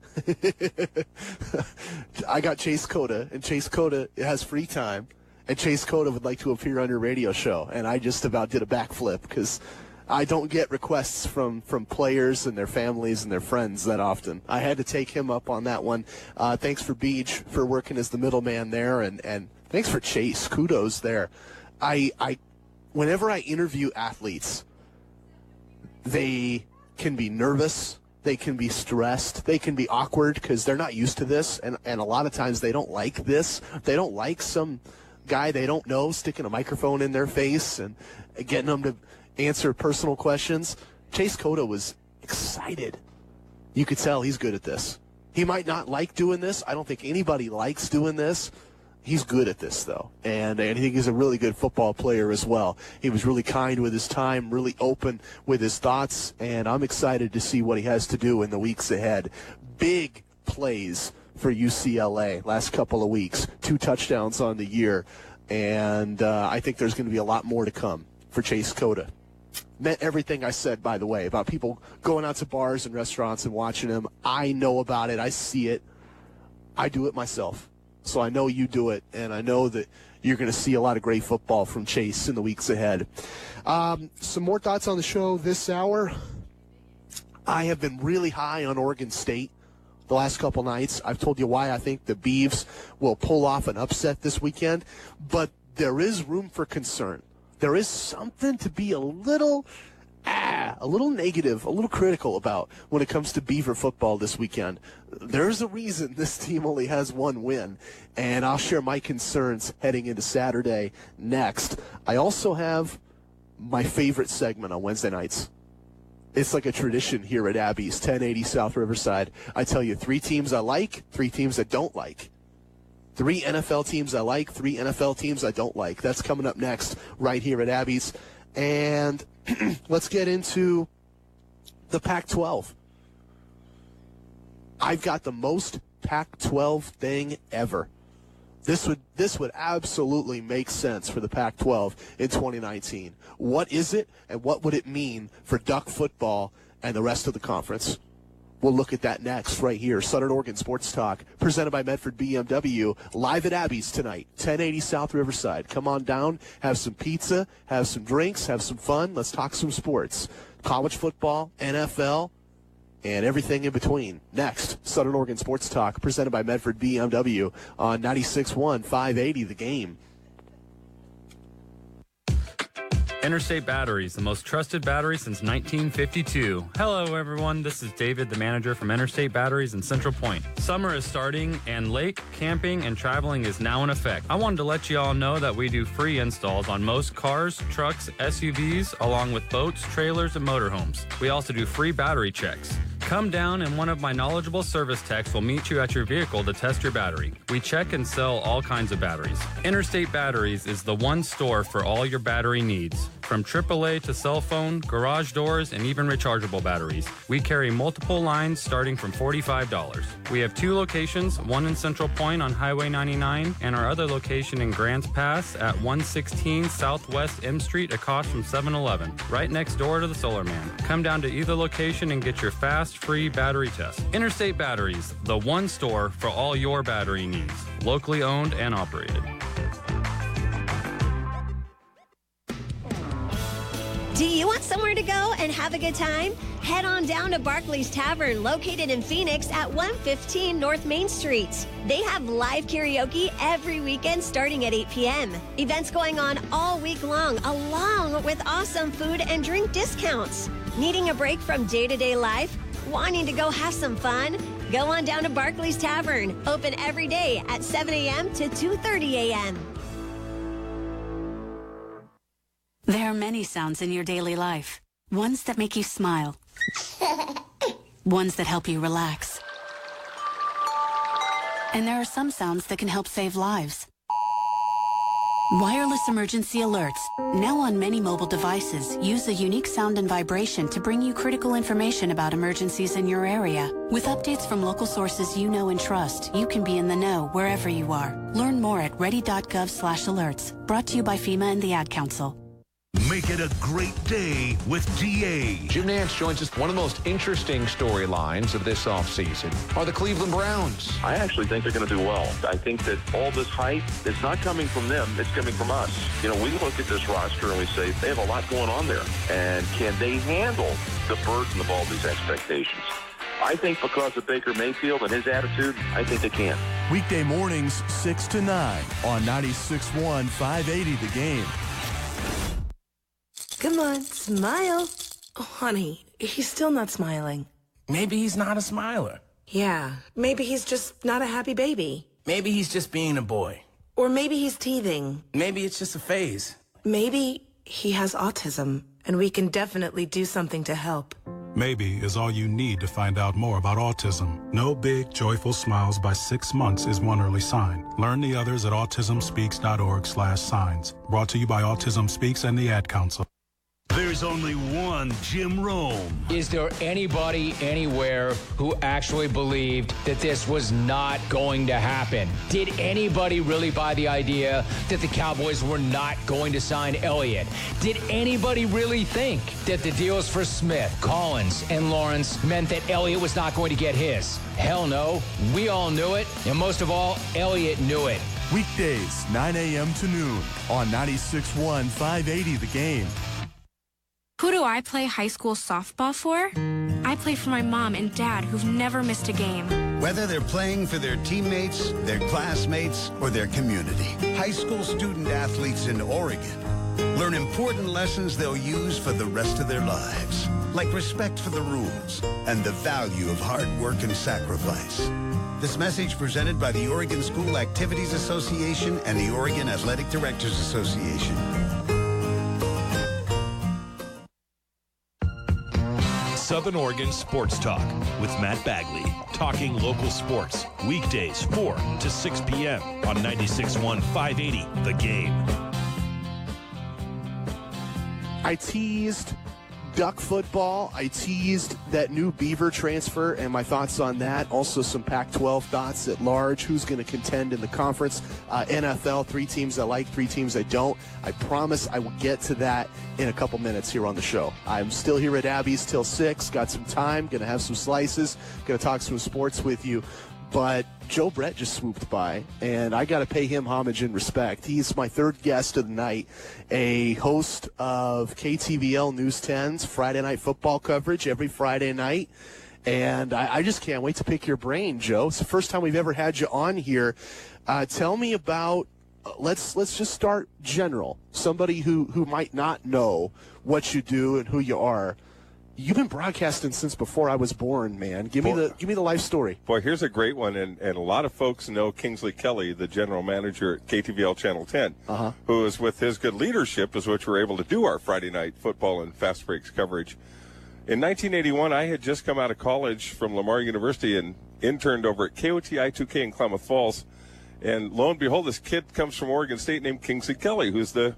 I got Chase Cota, and Chase Cota has free time, and Chase Cota would like to appear on your radio show. And I just about did a backflip because I don't get requests from players and their families and their friends that often. I had to take him up on that one. Thanks for Beach for working as the middleman there, and thanks for Chase. Kudos there. Whenever I interview athletes, they can be nervous, they can be stressed, they can be awkward because they're not used to this, and a lot of times they don't like this. They don't like some guy they don't know sticking a microphone in their face and getting them to answer personal questions. Chase Cota was excited. You could tell he's good at this. He might not like doing this. I don't think anybody likes doing this. He's good at this, though, and I think he's a really good football player as well. He was really kind with his time, really open with his thoughts, and I'm excited to see what he has to do in the weeks ahead. Big plays for UCLA last couple of weeks, 2 touchdowns on the year, and I think there's going to be a lot more to come for Chase Cota. Meant everything I said, by the way, about people going out to bars and restaurants and watching him. I know about it. I see it. I do it myself. So I know you do it, and I know that you're going to see a lot of great football from Chase in the weeks ahead. Some more thoughts on the show this hour. I have been really high on Oregon State the last couple nights. I've told you why I think the Beavs will pull off an upset this weekend, but there is room for concern. There is something to be a little negative, a little critical about when it comes to Beaver football this weekend. There's a reason this team only has 1 win, and I'll share my concerns heading into Saturday next. I also have my favorite segment on Wednesday nights. It's like a tradition here at Abby's, 1080 South Riverside. I tell you 3 teams I like, 3 teams I don't like. 3 NFL teams I like, 3 NFL teams I don't like. That's coming up next right here at Abby's. And let's get into the Pac-12. I've got the most Pac-12 thing ever. This would absolutely make sense for the Pac-12 in 2019. What is it, and what would it mean for Duck football and the rest of the conference? We'll look at that next right here. Southern Oregon Sports Talk, presented by Medford BMW, live at Abby's tonight, 1080 South Riverside. Come on down, have some pizza, have some drinks, have some fun. Let's talk some sports. College football, NFL, and everything in between. Next, Southern Oregon Sports Talk, presented by Medford BMW on 96.1, 580 The Game. Interstate Batteries, the most trusted battery since 1952. Hello, everyone. This is David, the manager from Interstate Batteries in Central Point. Summer is starting, and lake, camping, and traveling is now in effect. I wanted to let you all know that we do free installs on most cars, trucks, SUVs, along with boats, trailers, and motorhomes. We also do free battery checks. Come down and one of my knowledgeable service techs will meet you at your vehicle to test your battery. We check and sell all kinds of batteries. Interstate Batteries is the one store for all your battery needs. From AAA to cell phone, garage doors, and even rechargeable batteries. We carry multiple lines starting from $45. We have 2 locations, one in Central Point on Highway 99 and our other location in Grants Pass at 116 Southwest M Street across from 7-Eleven, right next door to the Solar Man. Come down to either location and get your fast, free battery test. Interstate Batteries, the one store for all your battery needs. Locally owned and operated. Do you want somewhere to go and have a good time? Head on down to Barclay's Tavern, located in Phoenix at 115 North Main Street. They have live karaoke every weekend starting at 8 p.m. Events going on all week long, along with awesome food and drink discounts. Needing a break from day-to-day life? Wanting to go have some fun? Go on down to Barclay's Tavern, open every day at 7 a.m. to 2:30 a.m. There are many sounds in your daily life. Ones that make you smile. Ones that help you relax. And there are some sounds that can help save lives. Wireless emergency alerts, now on many mobile devices, use a unique sound and vibration to bring you critical information about emergencies in your area. With updates from local sources you know and trust, you can be in the know wherever you are. Learn more at ready.gov/alerts. Brought to you by FEMA and the Ad Council. Make it a great day with DA. Jim Nantz joins us. One of the most interesting storylines of this offseason are the Cleveland Browns. I actually think they're going to do well. I think that all this hype is not coming from them. It's coming from us. You know, we look at this roster and we say they have a lot going on there. And can they handle the burden of all these expectations? I think because of Baker Mayfield and his attitude, I think they can. Weekday mornings, 6 to 9 on 96.1, 580 The Game. Come on, smile. Oh, honey, he's still not smiling. Maybe he's not a smiler. Yeah, maybe he's just not a happy baby. Maybe he's just being a boy. Or maybe he's teething. Maybe it's just a phase. Maybe he has autism, and we can definitely do something to help. Maybe is all you need to find out more about autism. No big, joyful smiles by 6 months is one early sign. Learn the others at autismspeaks.org/signs. Brought to you by Autism Speaks and the Ad Council. There's only one Jim Rome. Is there anybody anywhere who actually believed that this was not going to happen? Did anybody really buy the idea that the Cowboys were not going to sign Elliott? Did anybody really think that the deals for Smith, Collins, and Lawrence meant that Elliott was not going to get his? Hell no. We all knew it, and most of all, Elliott knew it. Weekdays, 9 a.m. to noon on 96.1, 580 The Game. Who do I play high school softball for? I play for my mom and dad who've never missed a game. Whether they're playing for their teammates, their classmates, or their community, high school student athletes in Oregon learn important lessons they'll use for the rest of their lives, like respect for the rules and the value of hard work and sacrifice. This message presented by the Oregon School Activities Association and the Oregon Athletic Directors Association. Southern Oregon Sports Talk with Matt Bagley. Talking local sports. Weekdays 4 to 6 p.m. on 96.1 580 The Game. I teased Duck football. I teased that new Beaver transfer and my thoughts on that. Also some Pac-12 thoughts at large. Who's going to contend in the conference? NFL, 3 teams I like, 3 teams I don't. I promise I will get to that in a couple minutes here on the show. I'm still here at Abby's till 6. Got some time. Going to have some slices. Going to talk some sports with you. But Joe Brett just swooped by, and I got to pay him homage and respect. He's my third guest of the night, a host of KTVL News 10's Friday Night Football coverage every Friday night. And I just can't wait to pick your brain, Joe. It's the first time we've ever had you on here. Tell me about, let's just start general. Somebody who might not know what you do and who you are. You've been broadcasting since before I was born, man. Give me the life story. Boy, here's a great one, and a lot of folks know Kingsley Kelly, the general manager at KTVL Channel 10, who is with his good leadership is which we're able to do our Friday night football and fast breaks coverage. In 1981, I had just come out of college from Lamar University and interned over at KOTI-2K in Klamath Falls, and lo and behold, this kid comes from Oregon State named Kingsley Kelly, who's the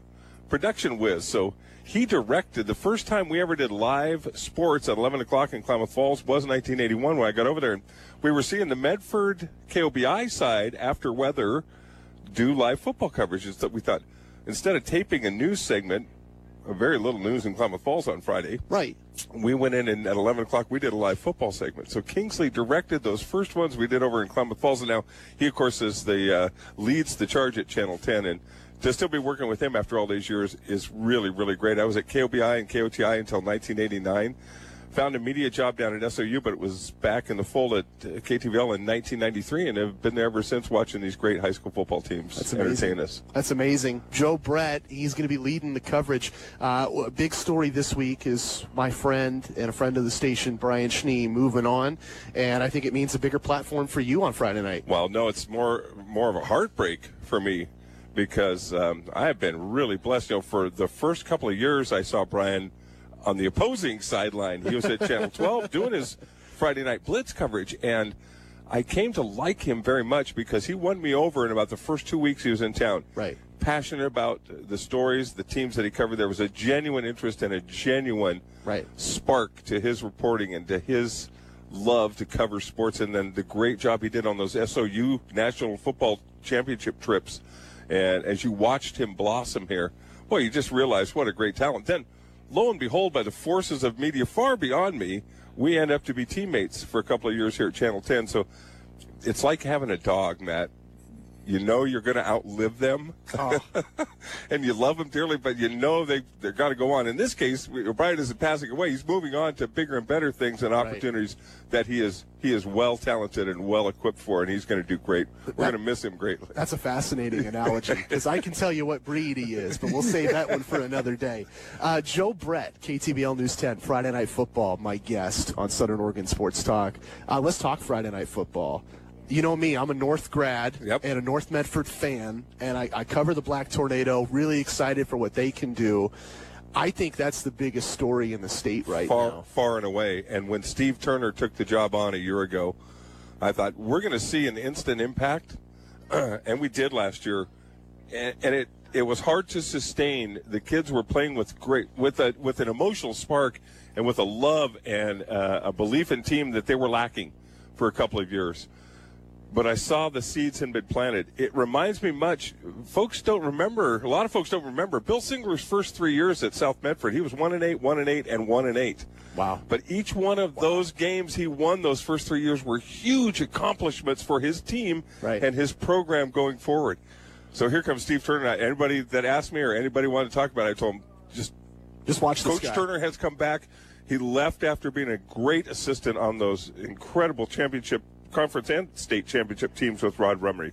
production whiz. So he directed the first time we ever did live sports at 11 o'clock in Klamath Falls was 1981 when I got over there. And we were seeing the Medford KOBI side after weather do live football coverage. So we thought instead of taping a news segment, very little news in Klamath Falls on Friday. Right. We went in and at 11 o'clock we did a live football segment. So Kingsley directed those first ones we did over in Klamath Falls. And now he, of course, is leads the charge at Channel 10 and to still be working with him after all these years is really, really great. I was at KOBI and KOTI until 1989. Found a media job down at SOU, but it was back in the fold at KTVL in 1993, and have been there ever since, watching these great high school football teams entertain us. That's amazing. Joe Brett, he's going to be leading the coverage. A big story this week is my friend and a friend of the station, Brian Schnee, moving on, and I think it means a bigger platform for you on Friday night. Well, no, it's more of a heartbreak for me, because I have been really blessed. You know, for the first couple of years, I saw Brian on the opposing sideline. He was at Channel 12 doing his Friday Night Blitz coverage, and I came to like him very much because he won me over in about the first 2 weeks he was in town. Right. Passionate about the stories, the teams that he covered. There was a genuine interest and a genuine spark to his reporting and to his love to cover sports, and then the great job he did on those SOU National Football Championship trips. And as you watched him blossom here, boy, you just realized what a great talent. Then, lo and behold, by the forces of media far beyond me, we end up to be teammates for a couple of years here at Channel 10. So it's like having a dog, Matt. You know you're going to outlive them, and you love them dearly, but you know they're got to go on. In this case, Brian isn't passing away. He's moving on to bigger and better things and opportunities that he is well talented and well equipped for, and he's going to do great. We're going to miss him greatly. That's a fascinating analogy, because I can tell you what breed he is, but we'll save that one for another day. Joe Brett, KTBL News 10, Friday Night Football, my guest on Southern Oregon Sports Talk. Let's talk Friday Night Football. You know me, I'm a North grad and a North Medford fan, and I cover the Black Tornado, really excited for what they can do. I think that's the biggest story in the state right now. Far and away. And when Steve Turner took the job on a year ago, I thought, we're going to see an instant impact, and we did last year. And it was hard to sustain. The kids were playing with an emotional spark and with a love and a belief in team that they were lacking for a couple of years. But I saw the seeds had been planted. It reminds me much. A lot of folks don't remember Bill Singler's first 3 years at South Medford. He was 1-8, 1-8, and 1-8. Wow. But each one of those games he won those first 3 years were huge accomplishments for his team and his program going forward. So here comes Steve Turner. Anybody that asked me or anybody wanted to talk about it, I told him, just watch this Coach guy. Turner has come back. He left after being a great assistant on those incredible championship conference and state championship teams with Rod Rummery.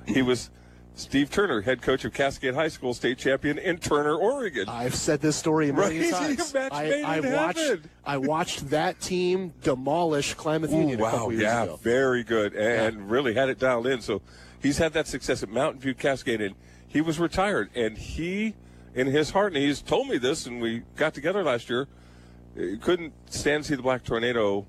He was Steve Turner, head coach of Cascade High School, state champion in Turner, Oregon. I've said this story a million times. I watched that team demolish Klamath Union a couple years ago. Very good, and really had it dialed in. So he's had that success at Mountain View, Cascade, and he was retired. And he, in his heart, and he's told me this, and we got together last year, he couldn't stand to see the Black Tornado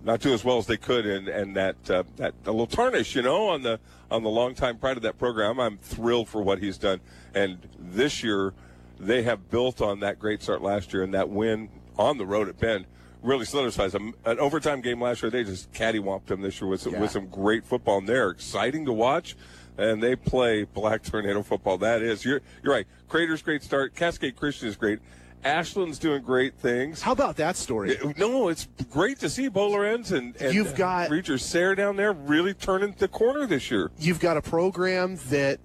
not do as well as they could, and that a little tarnish, on the longtime pride of that program. I'm thrilled for what he's done, and this year they have built on that great start last year, and that win on the road at Bend really solidifies them. An overtime game last year, they just cattywamped them this year with some great football, and they're exciting to watch. And they play Black Tornado football. That is, you're right. Crater's great start. Cascade Christian is great. Ashland's doing great things. How about that story? No, it's great to see Bo Lorenz and you've got Reacher Sayre down there really turning the corner this year. You've got a program that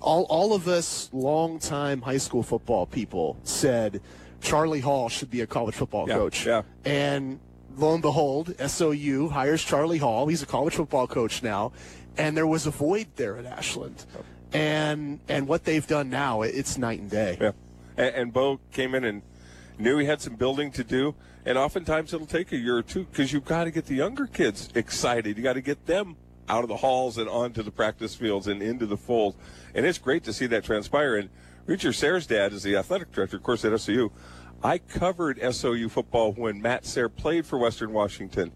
all of us longtime high school football people said Charlie Hall should be a college football coach. Yeah. And lo and behold, SOU hires Charlie Hall. He's a college football coach now. And there was a void there at Ashland. And what they've done now, it's night and day. Yeah. And Bo came in and knew he had some building to do. And oftentimes it'll take a year or two because you've got to get the younger kids excited. You got to get them out of the halls and onto the practice fields and into the fold. And it's great to see that transpire. And Reacher Sayre's dad is the athletic director, of course, at SOU. I covered SOU football when Matt Sayre played for Western Washington.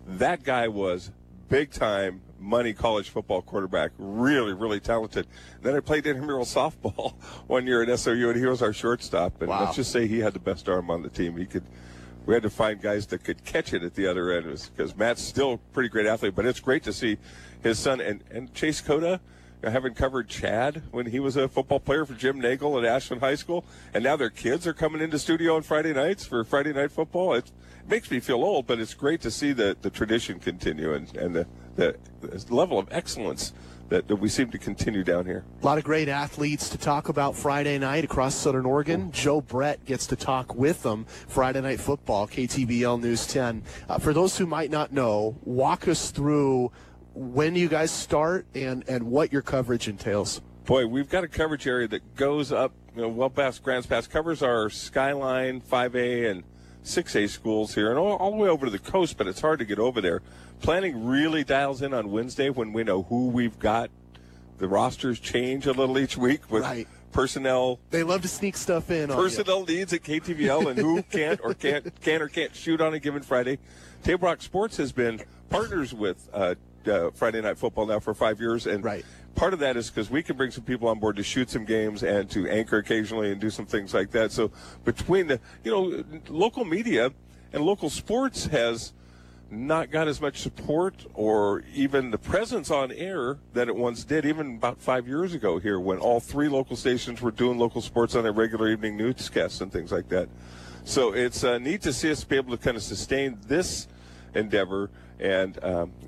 That guy was big-time money college football quarterback, really, really talented. Then I played intramural softball 1 year at SOU, and he was our shortstop. And let's just say he had the best arm on the team. We had to find guys that could catch it at the other end because Matt's still a pretty great athlete. But it's great to see his son and Chase Cota. Having covered Chad when he was a football player for Jim Nagel at Ashland High School, and now their kids are coming into studio on Friday nights for Friday Night Football. It makes me feel old, but it's great to see the tradition continue and the level of excellence that we seem to continue down here. A lot of great athletes to talk about Friday night across Southern Oregon. Joe Brett gets to talk with them Friday Night Football, KTVL News 10. For those who might not know, walk us through when you guys start and what your coverage entails. Boy, we've got a coverage area that goes up, well past Grants Pass, covers our Skyline, 5A, and 6A schools here, and all the way over to the coast, but it's hard to get over there. Planning really dials in on Wednesday when we know who we've got. The rosters change a little each week with personnel. They love to sneak stuff in. Personnel needs at KTVL and who can't shoot on a given Friday. Table Rock Sports has been partners with Friday Night Football now for 5 years, and part of that is because we can bring some people on board to shoot some games and to anchor occasionally and do some things like that. So between the local media and local sports has not got as much support or even the presence on air that it once did, even about 5 years ago here when all 3 local stations were doing local sports on their regular evening newscasts and things like that. So it's neat to see us be able to kind of sustain this endeavor, and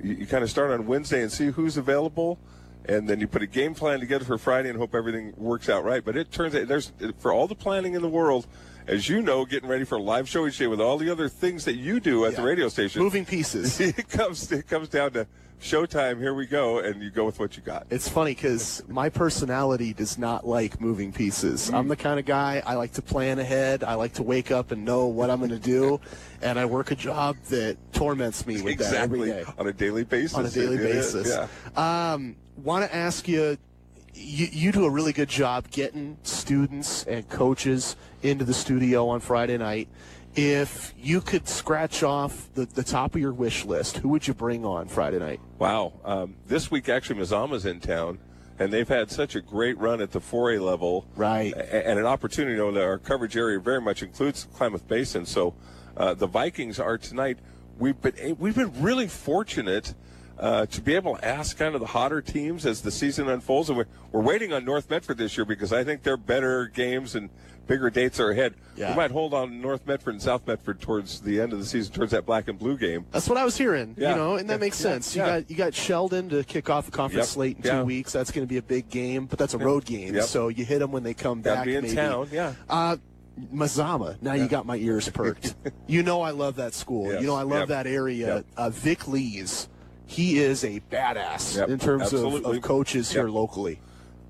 you kind of start on Wednesday and see who's available, and then you put a game plan together for Friday and hope everything works out right. But it turns out there's, for all the planning in the world, as you know, getting ready for a live show each day with all the other things that you do at the radio station. Moving pieces. It comes down to showtime, here we go, and you go with what you got. It's funny because my personality does not like moving pieces. I'm the kind of guy, I like to plan ahead. I like to wake up and know what I'm going to do, and I work a job that torments me with that every day. On a daily basis. On a daily basis. Want to ask you, you do a really good job getting students and coaches into the studio on Friday night. If you could scratch off the top of your wish list, who would you bring on Friday night? Wow. This week, actually, Mazama's in town, and they've had such a great run at the 4A level. Right. And an opportunity, that our coverage area very much includes the Klamath Basin. So the Vikings are tonight. We've been really fortunate to be able to ask kind of the hotter teams as the season unfolds. And we're waiting on North Medford this year because I think their better games and bigger dates are ahead. Yeah. We might hold on North Medford and South Medford towards the end of the season, towards that black and blue game. That's what I was hearing, Yeah. and that makes sense. You got Sheldon to kick off a conference slate in 2 weeks. That's going to be a big game, but that's a road game, so you hit them when they come back. Be in maybe. town, Mazama. Now you got my ears perked. I love that school. Yes. I love that area. Vic Lees. He is a badass in terms of coaches here locally.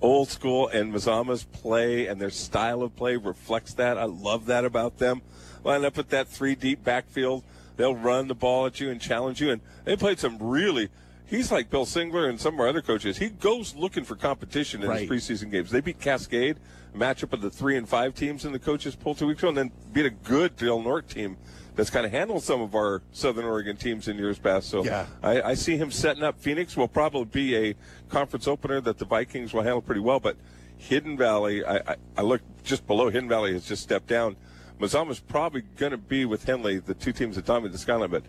Old school, and Mazama's play and their style of play reflects that. I love that about them. Line up at that 3 deep backfield. They'll run the ball at you and challenge you. And they played some really – he's like Bill Singler and some of our other coaches. He goes looking for competition in his preseason games. They beat Cascade, a matchup of the 3 and 5 teams in the coaches poll 2 weeks ago, and then beat a good Del Norte team that's kind of handled some of our Southern Oregon teams in years past. So I see him setting up. Phoenix will probably be a conference opener that the Vikings will handle pretty well. But Hidden Valley, I look just below. Hidden Valley has just stepped down. Mazama's probably going to be with Henley, the 2 teams that dominate the Skyline, but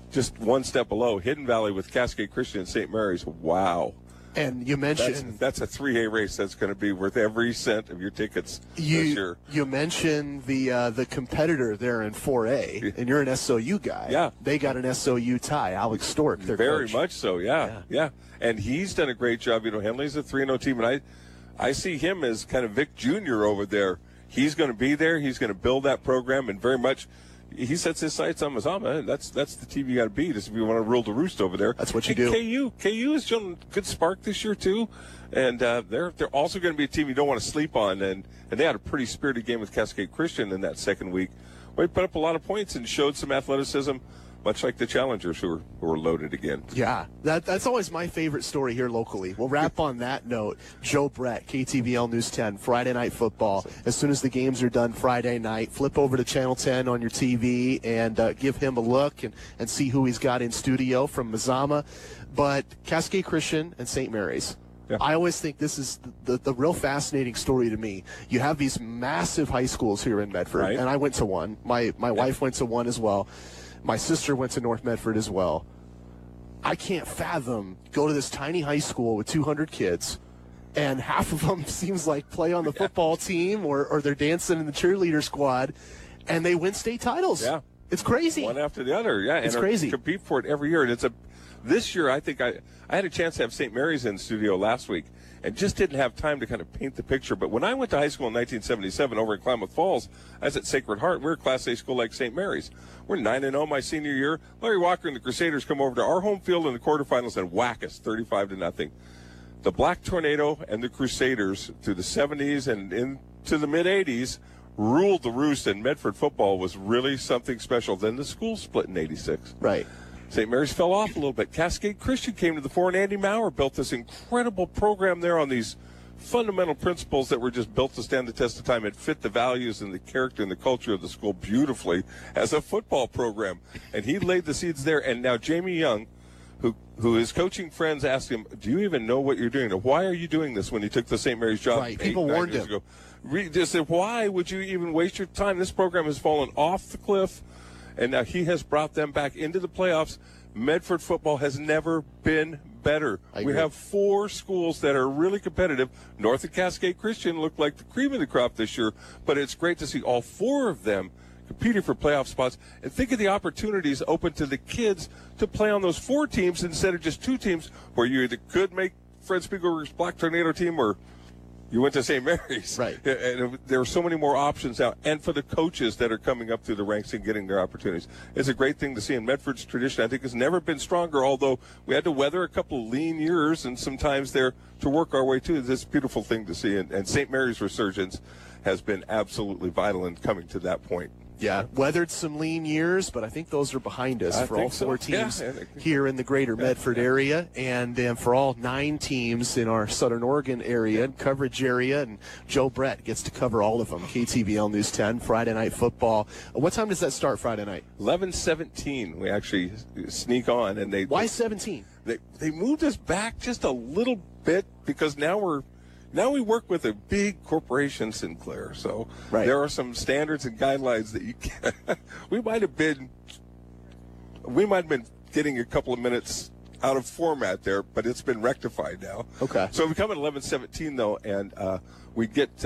just one step below. Hidden Valley with Cascade Christian and St. Mary's. Wow. And you mentioned that's a 3A race that's going to be worth every cent of your tickets this year. You mentioned the competitor there in 4A, and you're an SOU guy. Yeah, they got an SOU tie. Alex Stork, their very coach. much so. Yeah. And he's done a great job. Henley's a 3-0 team, and I see him as kind of Vic Jr. over there. He's going to be there. He's going to build that program, and very much. He sets his sights on Mazama. That's the team you got to beat if you want to rule the roost over there. That's what you do. KU has shown good spark this year too, and they're also going to be a team you don't want to sleep on. And they had a pretty spirited game with Cascade Christian in that second week. They put up a lot of points and showed some athleticism, much like the Challengers who were loaded again. Yeah, that's always my favorite story here locally. We'll wrap on that note. Joe Brett, KTVL News 10, Friday Night Football. As soon as the games are done Friday night, flip over to Channel 10 on your TV and give him a look and see who he's got in studio from Mazama. But Cascade Christian and St. Mary's. Yeah. I always think this is the real fascinating story to me. You have these massive high schools here in Medford, and I went to one. My wife went to one as well. My sister went to North Medford as well. I can't fathom go to this tiny high school with 200 kids, and half of them seems like play on the football team or they're dancing in the cheerleader squad, and they win state titles. Yeah. It's crazy. One after the other, and it's crazy. Compete for it every year, and it's This year, I think I had a chance to have St. Mary's in studio last week and just didn't have time to kind of paint the picture. But when I went to high school in 1977 over in Klamath Falls, I was at Sacred Heart. We were a Class A school like St. Mary's. We're 9-0 my senior year. Larry Walker and the Crusaders come over to our home field in the quarterfinals and whack us 35-0. The Black Tornado and the Crusaders through the 70s and into the mid-80s ruled the roost, and Medford football was really something special. Then the school split in 86. Right. St. Mary's fell off a little bit. Cascade Christian came to the fore, and Andy Maurer built this incredible program there on these fundamental principles that were just built to stand the test of time. It fit the values and the character and the culture of the school beautifully as a football program. And he laid the seeds there. And now Jamie Young, who his coaching friends asked him, do you even know what you're doing? Why are you doing this when he took the St. Mary's job? Right. People warned him. Ago? They said, why would you even waste your time? This program has fallen off the cliff. And now he has brought them back into the playoffs. Medford football has never been better. We have 4 schools that are really competitive. North of Cascade Christian looked like the cream of the crop this year, but it's great to see all 4 of them competing for playoff spots. And think of the opportunities open to the kids to play on those 4 teams instead of just 2 teams where you either could make Fred Spiegelberg's Black Tornado team or you went to St. Mary's. Right. And there are so many more options now. And for the coaches that are coming up through the ranks and getting their opportunities. It's a great thing to see. And Medford's tradition, I think, has never been stronger, although we had to weather a couple of lean years and sometimes there to work our way to this beautiful thing to see. And St. Mary's resurgence has been absolutely vital in coming to that point. Yeah, weathered some lean years, but I think those are behind us for all 4 teams here in the greater Medford area, and for all 9 teams in our Southern Oregon area and coverage area. And Joe Brett gets to cover all of them. KTVL News 10, Friday Night Football. What time does that start Friday night? 11:17. We actually sneak on, and Why 17? They moved us back just a little bit because now we work with a big corporation, Sinclair. So there are some standards and guidelines that you can. We might have been getting a couple of minutes out of format there, but it's been rectified now. Okay. So we come at 11:17 though, and we get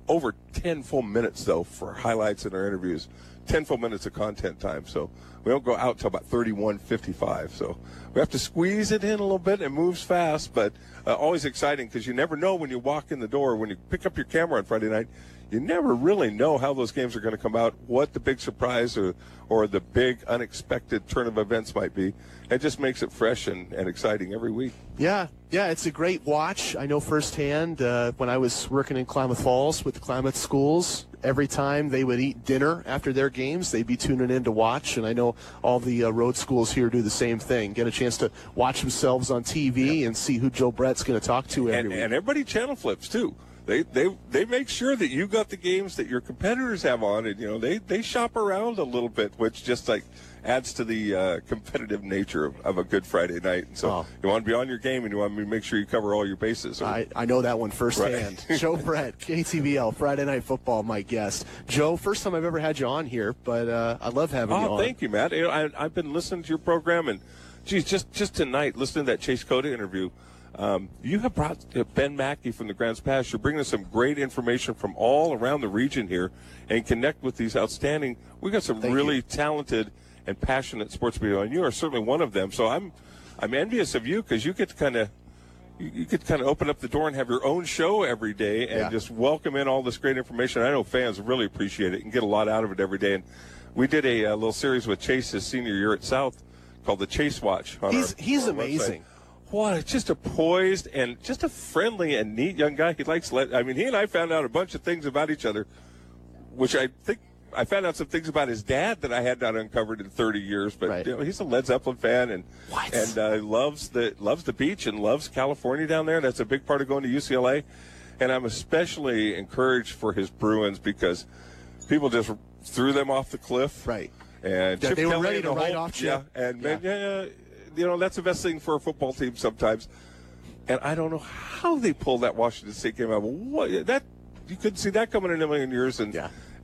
over 10 full minutes though for highlights in our interviews. 10 full minutes of content time. So we don't go out till about 31:55. So we have to squeeze it in a little bit. It moves fast, but always exciting because you never know when you walk in the door, when you pick up your camera on Friday night, you never really know how those games are going to come out, what the big surprise or the big unexpected turn of events might be. It just makes it fresh and exciting every week. Yeah, it's a great watch. I know firsthand when I was working in Klamath Falls with the Klamath schools, every time they would eat dinner after their games, they'd be tuning in to watch. And I know all the road schools here do the same thing, get a chance to watch themselves on TV and see who Joe Brett's going to talk to every week. And everybody channel flips, too. They make sure that you got the games that your competitors have on, and they shop around a little bit, which just like adds to the competitive nature of a good Friday night. And so you want to be on your game, and you want to make sure you cover all your bases. I know that one firsthand. Right. Joe Brett, KTVL, Friday Night Football, my guest. Joe, first time I've ever had you on here, but I love having you on. Thank you, Matt. I've been listening to your program, and geez, just tonight, listening to that Chase Cota interview. You have brought Ben Mackey from the Grants Pass. You're bringing us some great information from all around the region here and connect with these outstanding. We got some really talented and passionate sports people, and you are certainly one of them. So I'm envious of you because you get to kind of open up the door and have your own show every day and just welcome in all this great information. I know fans really appreciate it and get a lot out of it every day. And we did a little series with Chase his senior year at South called the Chase Watch. He's amazing. Website. What, just a poised and just a friendly and neat young guy. He and I found out a bunch of things about each other, which I think I found out some things about his dad that I had not uncovered in 30 years. But he's a Led Zeppelin fan and loves the beach and loves California down there. That's a big part of going to UCLA. And I'm especially encouraged for his Bruins because people just threw them off the cliff. Right. And Chip they were Kelly ready to write off Chip. That's the best thing for a football team sometimes. And I don't know how they pulled that Washington State game out. You couldn't see that coming in a million years. And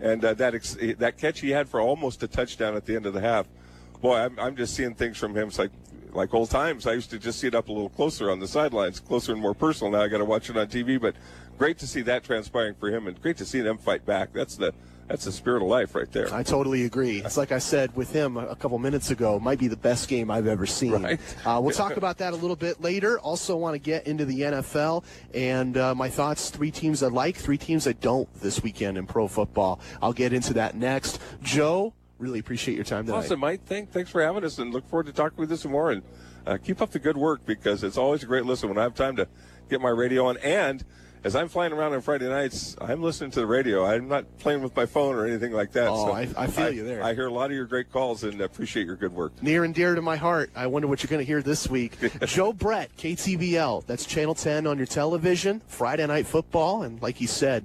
that catch he had for almost a touchdown at the end of the half. Boy, I'm just seeing things from him. It's like old times. I used to just see it up a little closer on the sidelines, closer and more personal. Now I got to watch it on TV. But great to see that transpiring for him, and great to see them fight back. That's the spirit of life right there. I totally agree. It's like I said with him a couple minutes ago, might be the best game I've ever seen. Right. We'll talk about that a little bit later. Also want to get into the NFL and my thoughts, 3 teams I like, 3 teams I don't this weekend in pro football. I'll get into that next. Joe, really appreciate your time tonight. Awesome, Mike. Thanks for having us, and look forward to talking with you some more. And keep up the good work, because it's always a great listen when I have time to get my radio on. And as I'm flying around on Friday nights, I'm listening to the radio. I'm not playing with my phone or anything like that. Oh, so I feel you there. I hear a lot of your great calls and appreciate your good work. Near and dear to my heart. I wonder what you're going to hear this week. Joe Brett, KTVL. That's Channel 10 on your television. Friday Night Football. And like he said,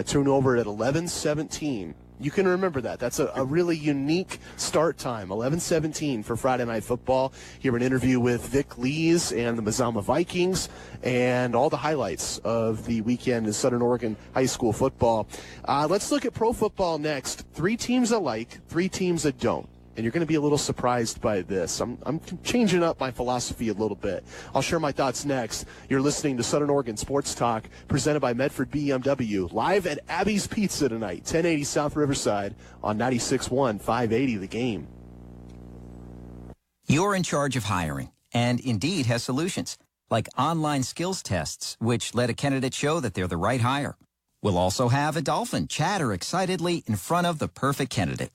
tune over at 11:17. You can remember that. That's a really unique start time, 11:17 for Friday Night Football. Hear an interview with Vic Lees and the Mazama Vikings and all the highlights of the weekend in Southern Oregon high school football. Let's look at pro football next. 3 teams I like, 3 teams I don't. And you're going to be a little surprised by this. I'm changing up my philosophy a little bit. I'll share my thoughts next. You're listening to Southern Oregon Sports Talk, presented by Medford BMW, live at Abby's Pizza tonight, 1080 South Riverside on 96.1, 580 The Game. You're in charge of hiring, and Indeed has solutions, like online skills tests, which let a candidate show that they're the right hire. We'll also have a dolphin chatter excitedly in front of the perfect candidate.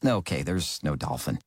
Okay, there's no dolphin.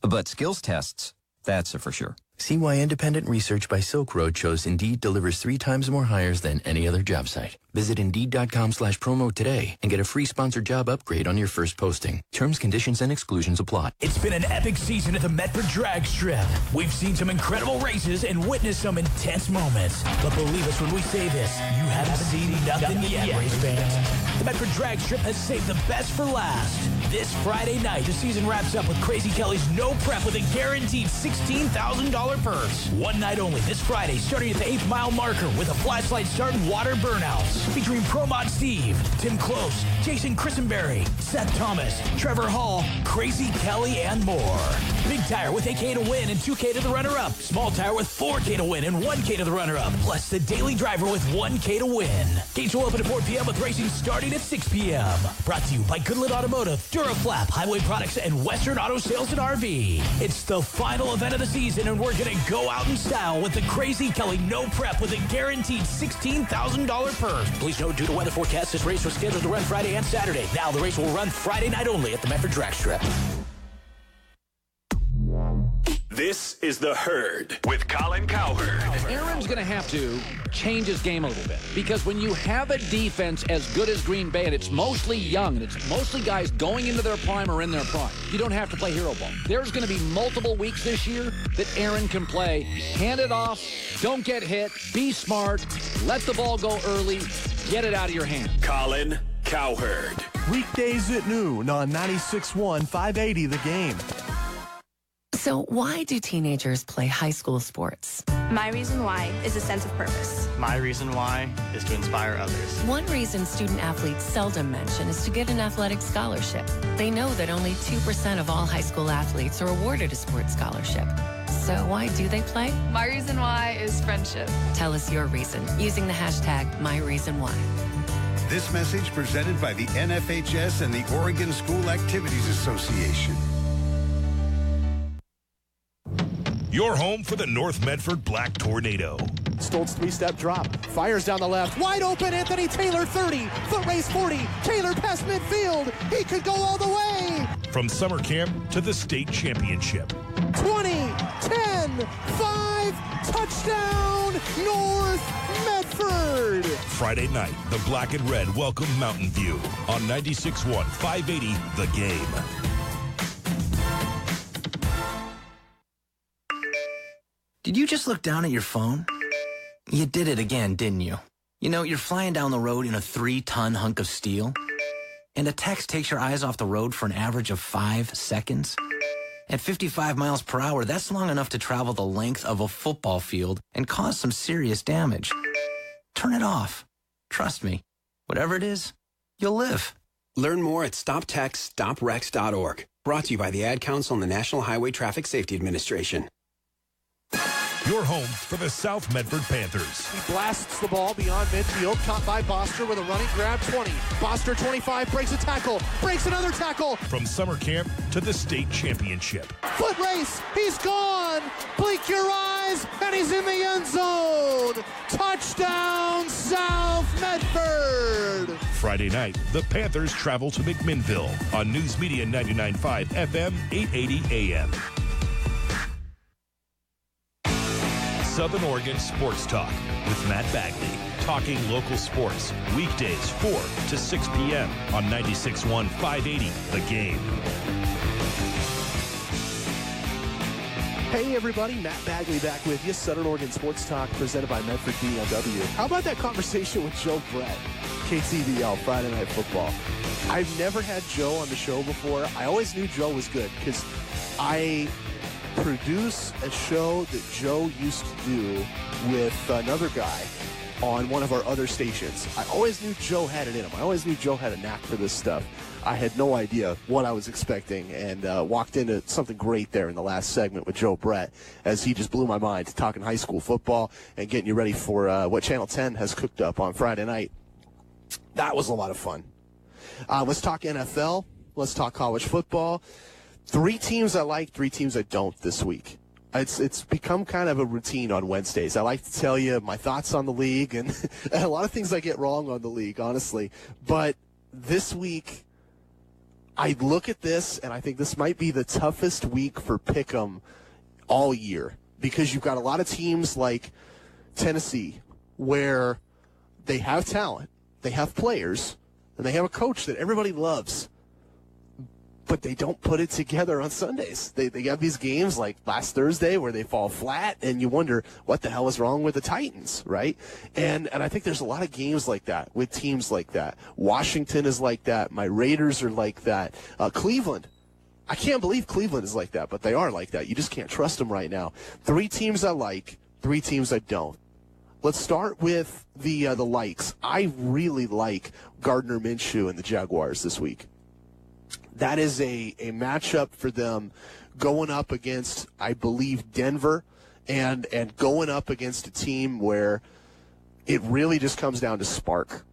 But skills tests, that's a for sure. See why independent research by Silk Road shows Indeed delivers 3 times more hires than any other job site. Visit Indeed.com/promo today and get a free sponsored job upgrade on your first posting. Terms, conditions, and exclusions apply. It's been an epic season at the Medford Drag Strip. We've seen some incredible races and witnessed some intense moments. But believe us when we say this, you haven't seen nothing yet, race fans. The Medford Drag Strip has saved the best for last. This Friday night, the season wraps up with Crazy Kelly's No Prep with a guaranteed $16,000 purse. One night only this Friday, starting at the 8th mile marker with a flashlight start and water burnouts. Featuring Pro Mod Steve, Tim Close, Jason Christenberry, Seth Thomas, Trevor Hall, Crazy Kelly, and more. Big tire with $8K to win and $2K to the runner-up. Small tire with $4K to win and $1K to the runner-up. Plus the daily driver with $1K to win. Gates will open at 4 p.m. with racing starting at 6 p.m. Brought to you by Goodland Automotive, Duraflap, Highway Products, and Western Auto Sales and RV. It's the final event of the season, and we're going to go out in style with the Crazy Kelly No Prep with a guaranteed $16,000 purse. Please note, due to weather forecasts, this race was scheduled to run Friday and Saturday. Now the race will run Friday night only at the Medford Drag Strip. This is The Herd with Colin Cowherd. Aaron's going to have to change his game a little bit, because when you have a defense as good as Green Bay, and it's mostly young, and it's mostly guys going into their prime or in their prime, you don't have to play hero ball. There's going to be multiple weeks this year that Aaron can play. Hand it off, don't get hit, be smart, let the ball go early, get it out of your hand. Colin Cowherd. Weekdays at noon on 96.1, 580 The Game. So why do teenagers play high school sports? My reason why is a sense of purpose. My reason why is to inspire others. One reason student athletes seldom mention is to get an athletic scholarship. They know that only 2% of all high school athletes are awarded a sports scholarship. So why do they play? My reason why is friendship. Tell us your reason using the hashtag #MyReasonWhy. This message presented by the NFHS and the Oregon School Activities Association. Your home for the North Medford Black Tornado. Stoltz 3-step drop. Fires down the left. Wide open, Anthony Taylor, 30. Foot race, 40. Taylor past midfield. He could go all the way. From summer camp to the state championship. 20, 10, 5, touchdown, North Medford. Friday night, the Black and Red welcome Mountain View on 96.1, 580 The Game. Did you just look down at your phone? You did it again, didn't you? You know, you're flying down the road in a 3-ton hunk of steel, and a text takes your eyes off the road for an average of 5 seconds. At 55 miles per hour, that's long enough to travel the length of a football field and cause some serious damage. Turn it off. Trust me, whatever it is, you'll live. Learn more at StopTextStopWrecks.org. Brought to you by the Ad Council and the National Highway Traffic Safety Administration. your home for the South Medford Panthers. He blasts the ball beyond midfield, caught by Boster with a running grab, 20. Boster 25, breaks a tackle, breaks another tackle. From summer camp to the state championship. Foot race, he's gone. Blink your eyes, and he's in the end zone. Touchdown, South Medford. Friday night, the Panthers travel to McMinnville on News Media 99.5 FM, 880 AM. Southern Oregon Sports Talk with Matt Bagley. Talking local sports. Weekdays 4 to 6 p.m. on 96.1 580 The Game. Hey everybody, Matt Bagley back with you. Southern Oregon Sports Talk presented by Medford BMW. How about that conversation with Joe Brett, KTVL, Friday Night Football? I've never had Joe on the show before. I always knew Joe was good because I produce a show that Joe used to do with another guy on one of our other stations. I always knew Joe had it in him. I always knew Joe had a knack for this stuff. I had no idea what I was expecting and walked into something great there in the last segment with Joe Brett as he just blew my mind talking high school football and getting you ready for what Channel 10 has cooked up on Friday night. That was a lot of fun. Let's talk NFL. Let's talk college football. 3 teams I like, 3 teams I don't this week. It's become kind of a routine on Wednesdays. I like to tell you my thoughts on the league and a lot of things I get wrong on the league, honestly. But this week, I look at this and I think this might be the toughest week for Pick'em all year because you've got a lot of teams like Tennessee where they have talent, they have players, and they have a coach that everybody loves. But they don't put it together on Sundays. They got these games like last Thursday where they fall flat, and you wonder what the hell is wrong with the Titans, right? And I think there's a lot of games like that with teams like that. Washington is like that. My Raiders are like that. Cleveland. I can't believe Cleveland is like that, but they are like that. You just can't trust them right now. 3 teams I like, 3 teams I don't. Let's start with the likes. I really like Gardner Minshew and the Jaguars this week. That is a matchup for them going up against, I believe, Denver and going up against a team where it really just comes down to spark.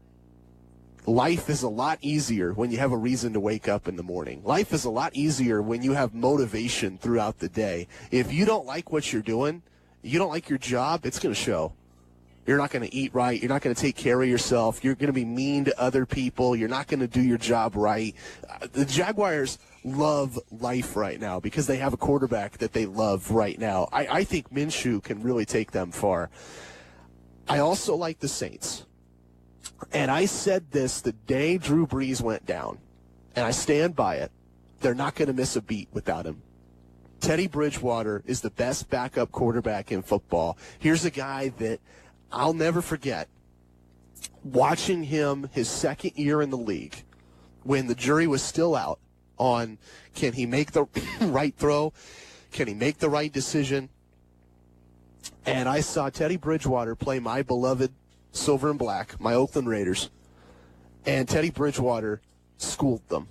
Life is a lot easier when you have a reason to wake up in the morning. Life is a lot easier when you have motivation throughout the day. If you don't like what you're doing, you don't like your job, it's going to show. You're not going to eat right. You're not going to take care of yourself. You're going to be mean to other people. You're not going to do your job right. The Jaguars love life right now because they have a quarterback that they love right now. I think Minshew can really take them far. I also like the Saints. And I said this the day Drew Brees went down, and I stand by it. They're not going to miss a beat without him. Teddy Bridgewater is the best backup quarterback in football. Here's a guy that I'll never forget watching him his second year in the league when the jury was still out on can he make the right throw, can he make the right decision. And I saw Teddy Bridgewater play my beloved Silver and Black, my Oakland Raiders, and Teddy Bridgewater schooled them.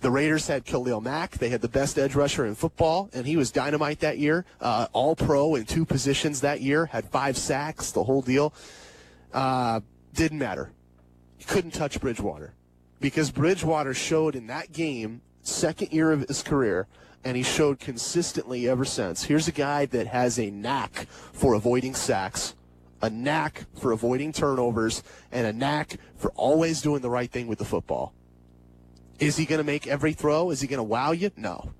The Raiders had Khalil Mack. They had the best edge rusher in football, and he was dynamite that year. All-pro in 2 positions that year. Had 5 sacks, the whole deal. Didn't matter. You couldn't touch Bridgewater because Bridgewater showed in that game, second year of his career, and he showed consistently ever since. Here's a guy that has a knack for avoiding sacks, a knack for avoiding turnovers, and a knack for always doing the right thing with the football. Is he going to make every throw? Is he going to wow you? No.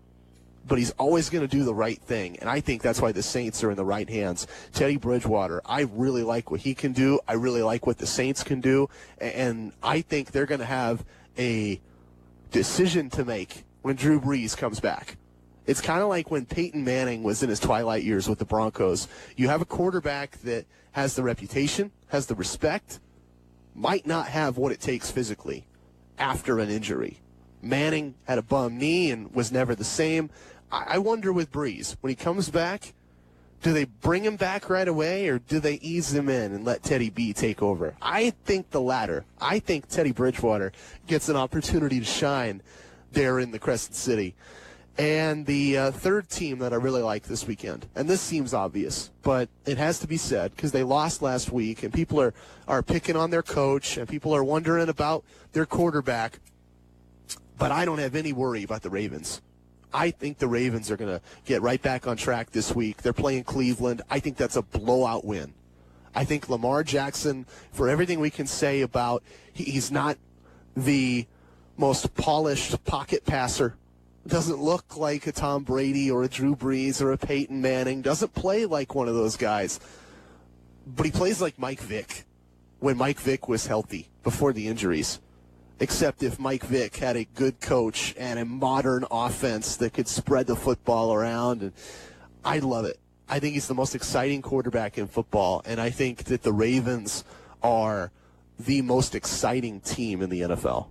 But he's always going to do the right thing, and I think that's why the Saints are in the right hands. Teddy Bridgewater, I really like what he can do. I really like what the Saints can do, and I think they're going to have a decision to make when Drew Brees comes back. It's kind of like when Peyton Manning was in his twilight years with the Broncos. You have a quarterback that has the reputation, has the respect, might not have what it takes physically after an injury. Manning had a bum knee and was never the same. I wonder with Brees, when he comes back, do they bring him back right away or do they ease him in and let Teddy B take over? I think the latter. I think Teddy Bridgewater gets an opportunity to shine there in the Crescent City. And the third team that I really like this weekend, and this seems obvious, but it has to be said because they lost last week, and people are picking on their coach, and people are wondering about their quarterback. But I don't have any worry about the Ravens. I think the Ravens are going to get right back on track this week. They're playing Cleveland. I think that's a blowout win. I think Lamar Jackson, for everything we can say about, he's not the most polished pocket passer. Doesn't look like a Tom Brady or a Drew Brees or a Peyton Manning. Doesn't play like one of those guys. But he plays like Mike Vick when Mike Vick was healthy before the injuries. Except if Mike Vick had a good coach and a modern offense that could spread the football around. And I love it. I think he's the most exciting quarterback in football. And I think that the Ravens are the most exciting team in the NFL.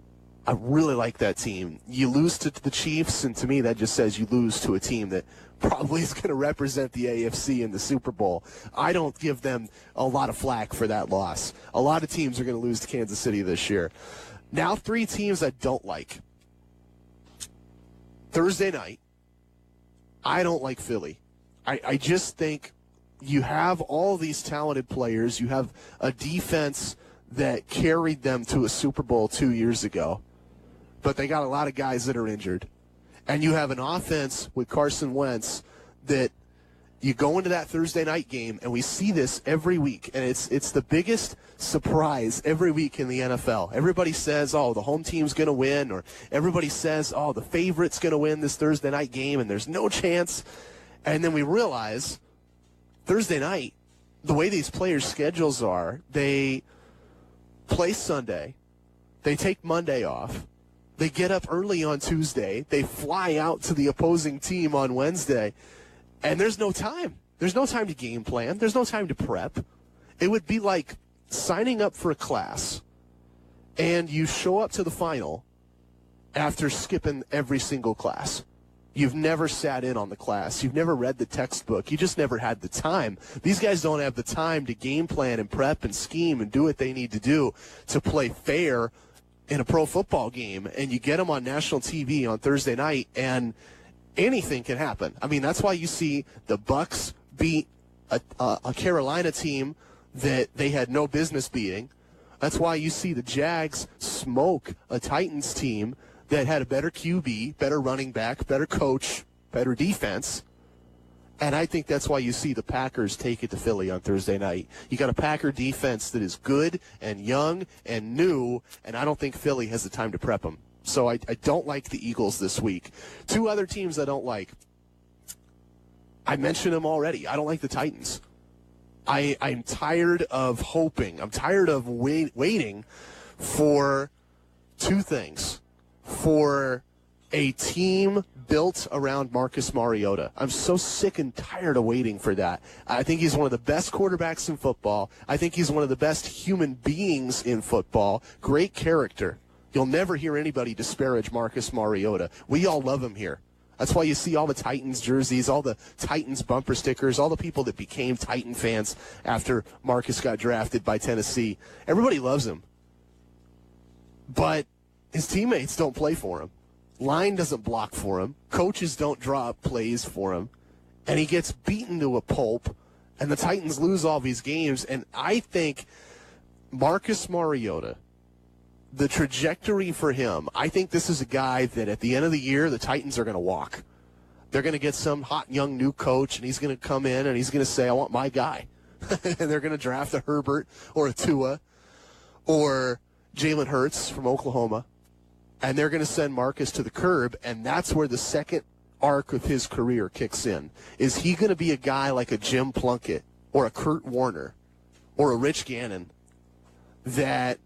I really like that team. You lose to the Chiefs, and to me that just says you lose to a team that probably is going to represent the AFC in the Super Bowl. I don't give them a lot of flack for that loss. A lot of teams are going to lose to Kansas City this year. Now 3 teams I don't like. Thursday night, I don't like Philly. I just think you have all these talented players. You have a defense that carried them to a Super Bowl 2 years ago. But they got a lot of guys that are injured. And you have an offense with Carson Wentz that you go into that Thursday night game, and we see this every week, and it's the biggest surprise every week in the NFL. Everybody says, oh, the home team's going to win, or everybody says, oh, the favorite's going to win this Thursday night game, and there's no chance. And then we realize Thursday night, the way these players' schedules are, they play Sunday, they take Monday off, they get up early on Tuesday. They fly out to the opposing team on Wednesday. And there's no time. There's no time to game plan. There's no time to prep. It would be like signing up for a class, and you show up to the final after skipping every single class. You've never sat in on the class. You've never read the textbook. You just never had the time. These guys don't have the time to game plan and prep and scheme and do what they need to do to play fair in a pro football game. And you get them on national TV on Thursday night, and anything can happen. I mean, that's why you see the Bucs beat a Carolina team that they had no business beating. That's why you see the Jags smoke a Titans team that had a better QB, better running back, better coach, better defense. And I think that's why you see the Packers take it to Philly on Thursday night. You got a Packer defense that is good and young and new, and I don't think Philly has the time to prep them. So I don't like the Eagles this week. 2 other teams I don't like. I mentioned them already. I don't like the Titans. I'm tired of hoping. I'm tired of waiting for 2 things. For a team built around Marcus Mariota. I'm so sick and tired of waiting for that. I think he's one of the best quarterbacks in football. I think he's one of the best human beings in football. Great character. You'll never hear anybody disparage Marcus Mariota. We all love him here. That's why you see all the Titans jerseys, all the Titans bumper stickers, all the people that became Titan fans after Marcus got drafted by Tennessee. Everybody loves him. But his teammates don't play for him. Line doesn't block for him. Coaches don't draw up plays for him. And he gets beaten to a pulp, and the Titans lose all these games. And I think Marcus Mariota, the trajectory for him, I think this is a guy that at the end of the year, the Titans are going to walk. They're going to get some hot young new coach, and he's going to come in and he's going to say, I want my guy. And they're going to draft a Herbert or a Tua or Jalen Hurts from Oklahoma. And they're going to send Marcus to the curb, and that's where the second arc of his career kicks in. Is he going to be a guy like a Jim Plunkett or a Kurt Warner or a Rich Gannon that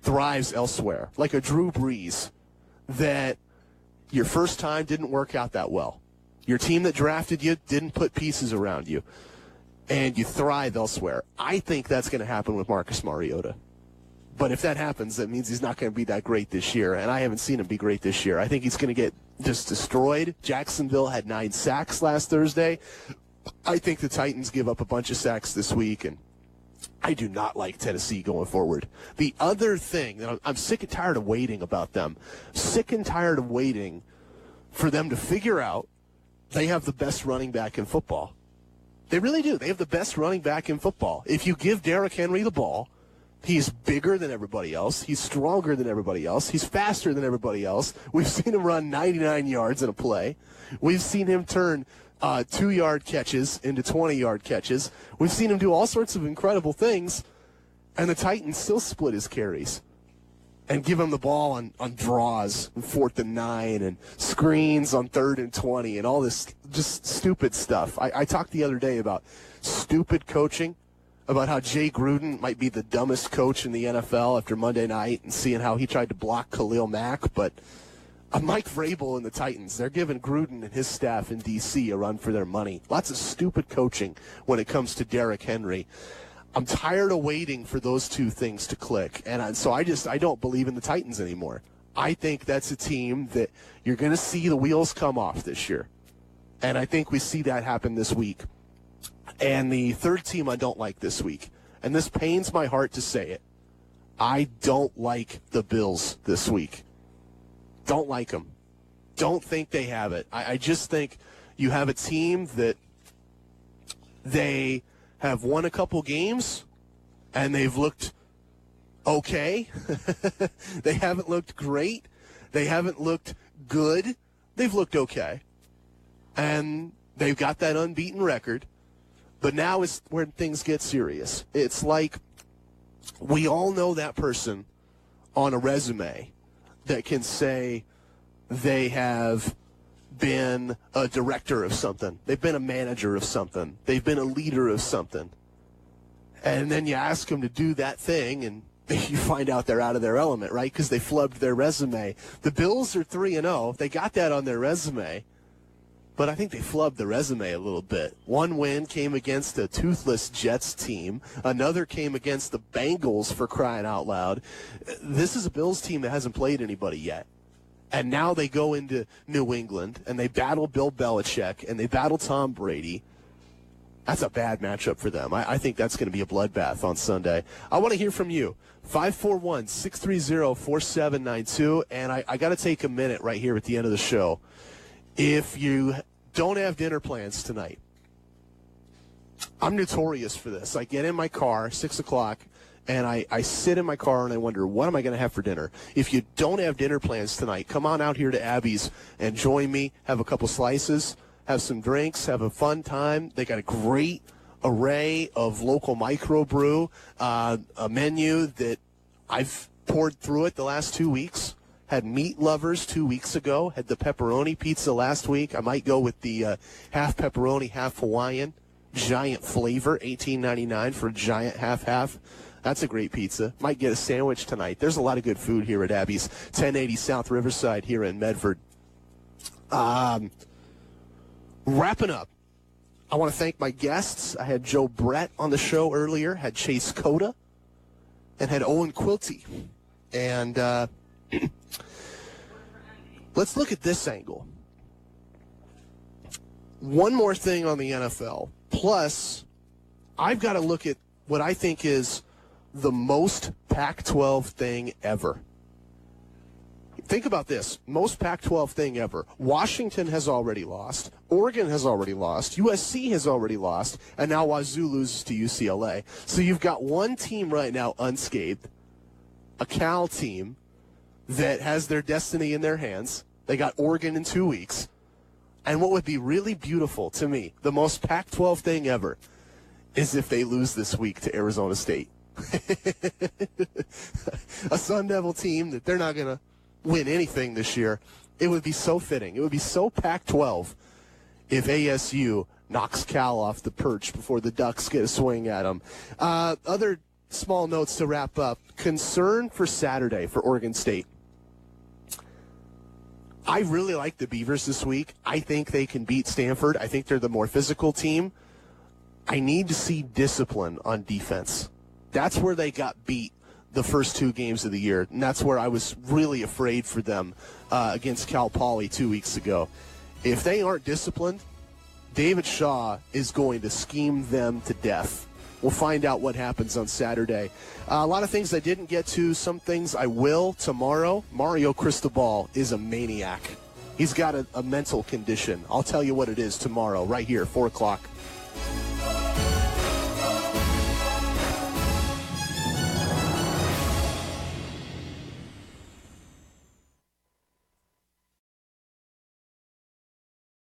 thrives elsewhere, like a Drew Brees, that your first time didn't work out that well? Your team that drafted you didn't put pieces around you, and you thrive elsewhere. I think that's going to happen with Marcus Mariota. But if that happens, that means he's not going to be that great this year, and I haven't seen him be great this year. I think he's going to get just destroyed. Jacksonville had 9 sacks last Thursday. I think the Titans give up a bunch of sacks this week, and I do not like Tennessee going forward. The other thing, I'm sick and tired of waiting about them. Sick and tired of waiting for them to figure out they have the best running back in football. They really do. They have the best running back in football. If you give Derrick Henry the ball, he's bigger than everybody else. He's stronger than everybody else. He's faster than everybody else. We've seen him run 99 yards in a play. We've seen him turn 2-yard catches into 20-yard catches. We've seen him do all sorts of incredible things, and the Titans still split his carries and give him the ball on draws, 4th and 9, and screens on 3rd and 20, and all this just stupid stuff. I talked the other day about stupid coaching, about how Jay Gruden might be the dumbest coach in the NFL after Monday night, and seeing how he tried to block Khalil Mack. But Mike Vrabel and the Titans, they're giving Gruden and his staff in D.C. a run for their money. Lots of stupid coaching when it comes to Derrick Henry. I'm tired of waiting for those two things to click, and so I don't believe in the Titans anymore. I think that's a team that you're going to see the wheels come off this year, and I think we see that happen this week. And the third team I don't like this week, and this pains my heart to say it, I don't like the Bills this week. Don't like them. Don't think they have it. I just think you have a team that they have won a couple games, and they've looked okay. They haven't looked great. They haven't looked good. They've looked okay. And they've got that unbeaten record. But now is when things get serious. It's like we all know that person on a resume that can say they have been a director of something. They've been a manager of something. They've been a leader of something. And then you ask them to do that thing, and you find out they're out of their element, right? Because they flubbed their resume. The Bills are 3-0. They got that on their resume. But I think they flubbed the resume a little bit. One win came against a toothless Jets team. Another came against the Bengals, for crying out loud. This is a Bills team that hasn't played anybody yet. And now they go into New England, and they battle Bill Belichick, and they battle Tom Brady. That's a bad matchup for them. I think that's going to be a bloodbath on Sunday. I want to hear from you. 541-630-4792. And I got to take a minute right here at the end of the show. If you don't have dinner plans tonight, I'm notorious for this. I get in my car, 6 o'clock, and I sit in my car and I wonder, what am I going to have for dinner? If you don't have dinner plans tonight, come on out here to Abby's and join me, have a couple slices, have some drinks, have a fun time. They got a great array of local microbrew, a menu that I've poured through it the last 2 weeks. Had Meat Lovers 2 weeks ago, had the pepperoni pizza last week. I might go with the half pepperoni, half Hawaiian, giant flavor, $18.99 for a giant half-half. That's a great pizza. Might get a sandwich tonight. There's a lot of good food here at Abby's, 1080 South Riverside here in Medford. Wrapping up, I want to thank my guests. I had Joe Brett on the show earlier, had Chase Cota, and had Owen Quilty. And let's look at this angle. One more thing on the NFL. Plus, I've got to look at what I think is the most Pac-12 thing ever. Think about this. Most Pac-12 thing ever. Washington has already lost. Oregon has already lost. USC has already lost. And now Wazoo loses to UCLA. So you've got one team right now unscathed, a Cal team that has their destiny in their hands. They got Oregon in 2 weeks. And what would be really beautiful to me, the most Pac-12 thing ever, is if they lose this week to Arizona State. A Sun Devil team that they're not going to win anything this year. It would be so fitting. It would be so Pac-12 if ASU knocks Cal off the perch before the Ducks get a swing at them. Other small notes to wrap up. Concern for Saturday for Oregon State. I really like the Beavers this week. I think they can beat Stanford. I think they're the more physical team. I need to see discipline on defense. That's where they got beat the first 2 games of the year, and that's where I was really afraid for them against Cal Poly 2 weeks ago. If they aren't disciplined, David Shaw is going to scheme them to death. We'll find out what happens on Saturday. A lot of things I didn't get to, some things I will tomorrow. Mario Cristobal is a maniac. He's got a mental condition. I'll tell you what it is tomorrow, right here, 4 o'clock.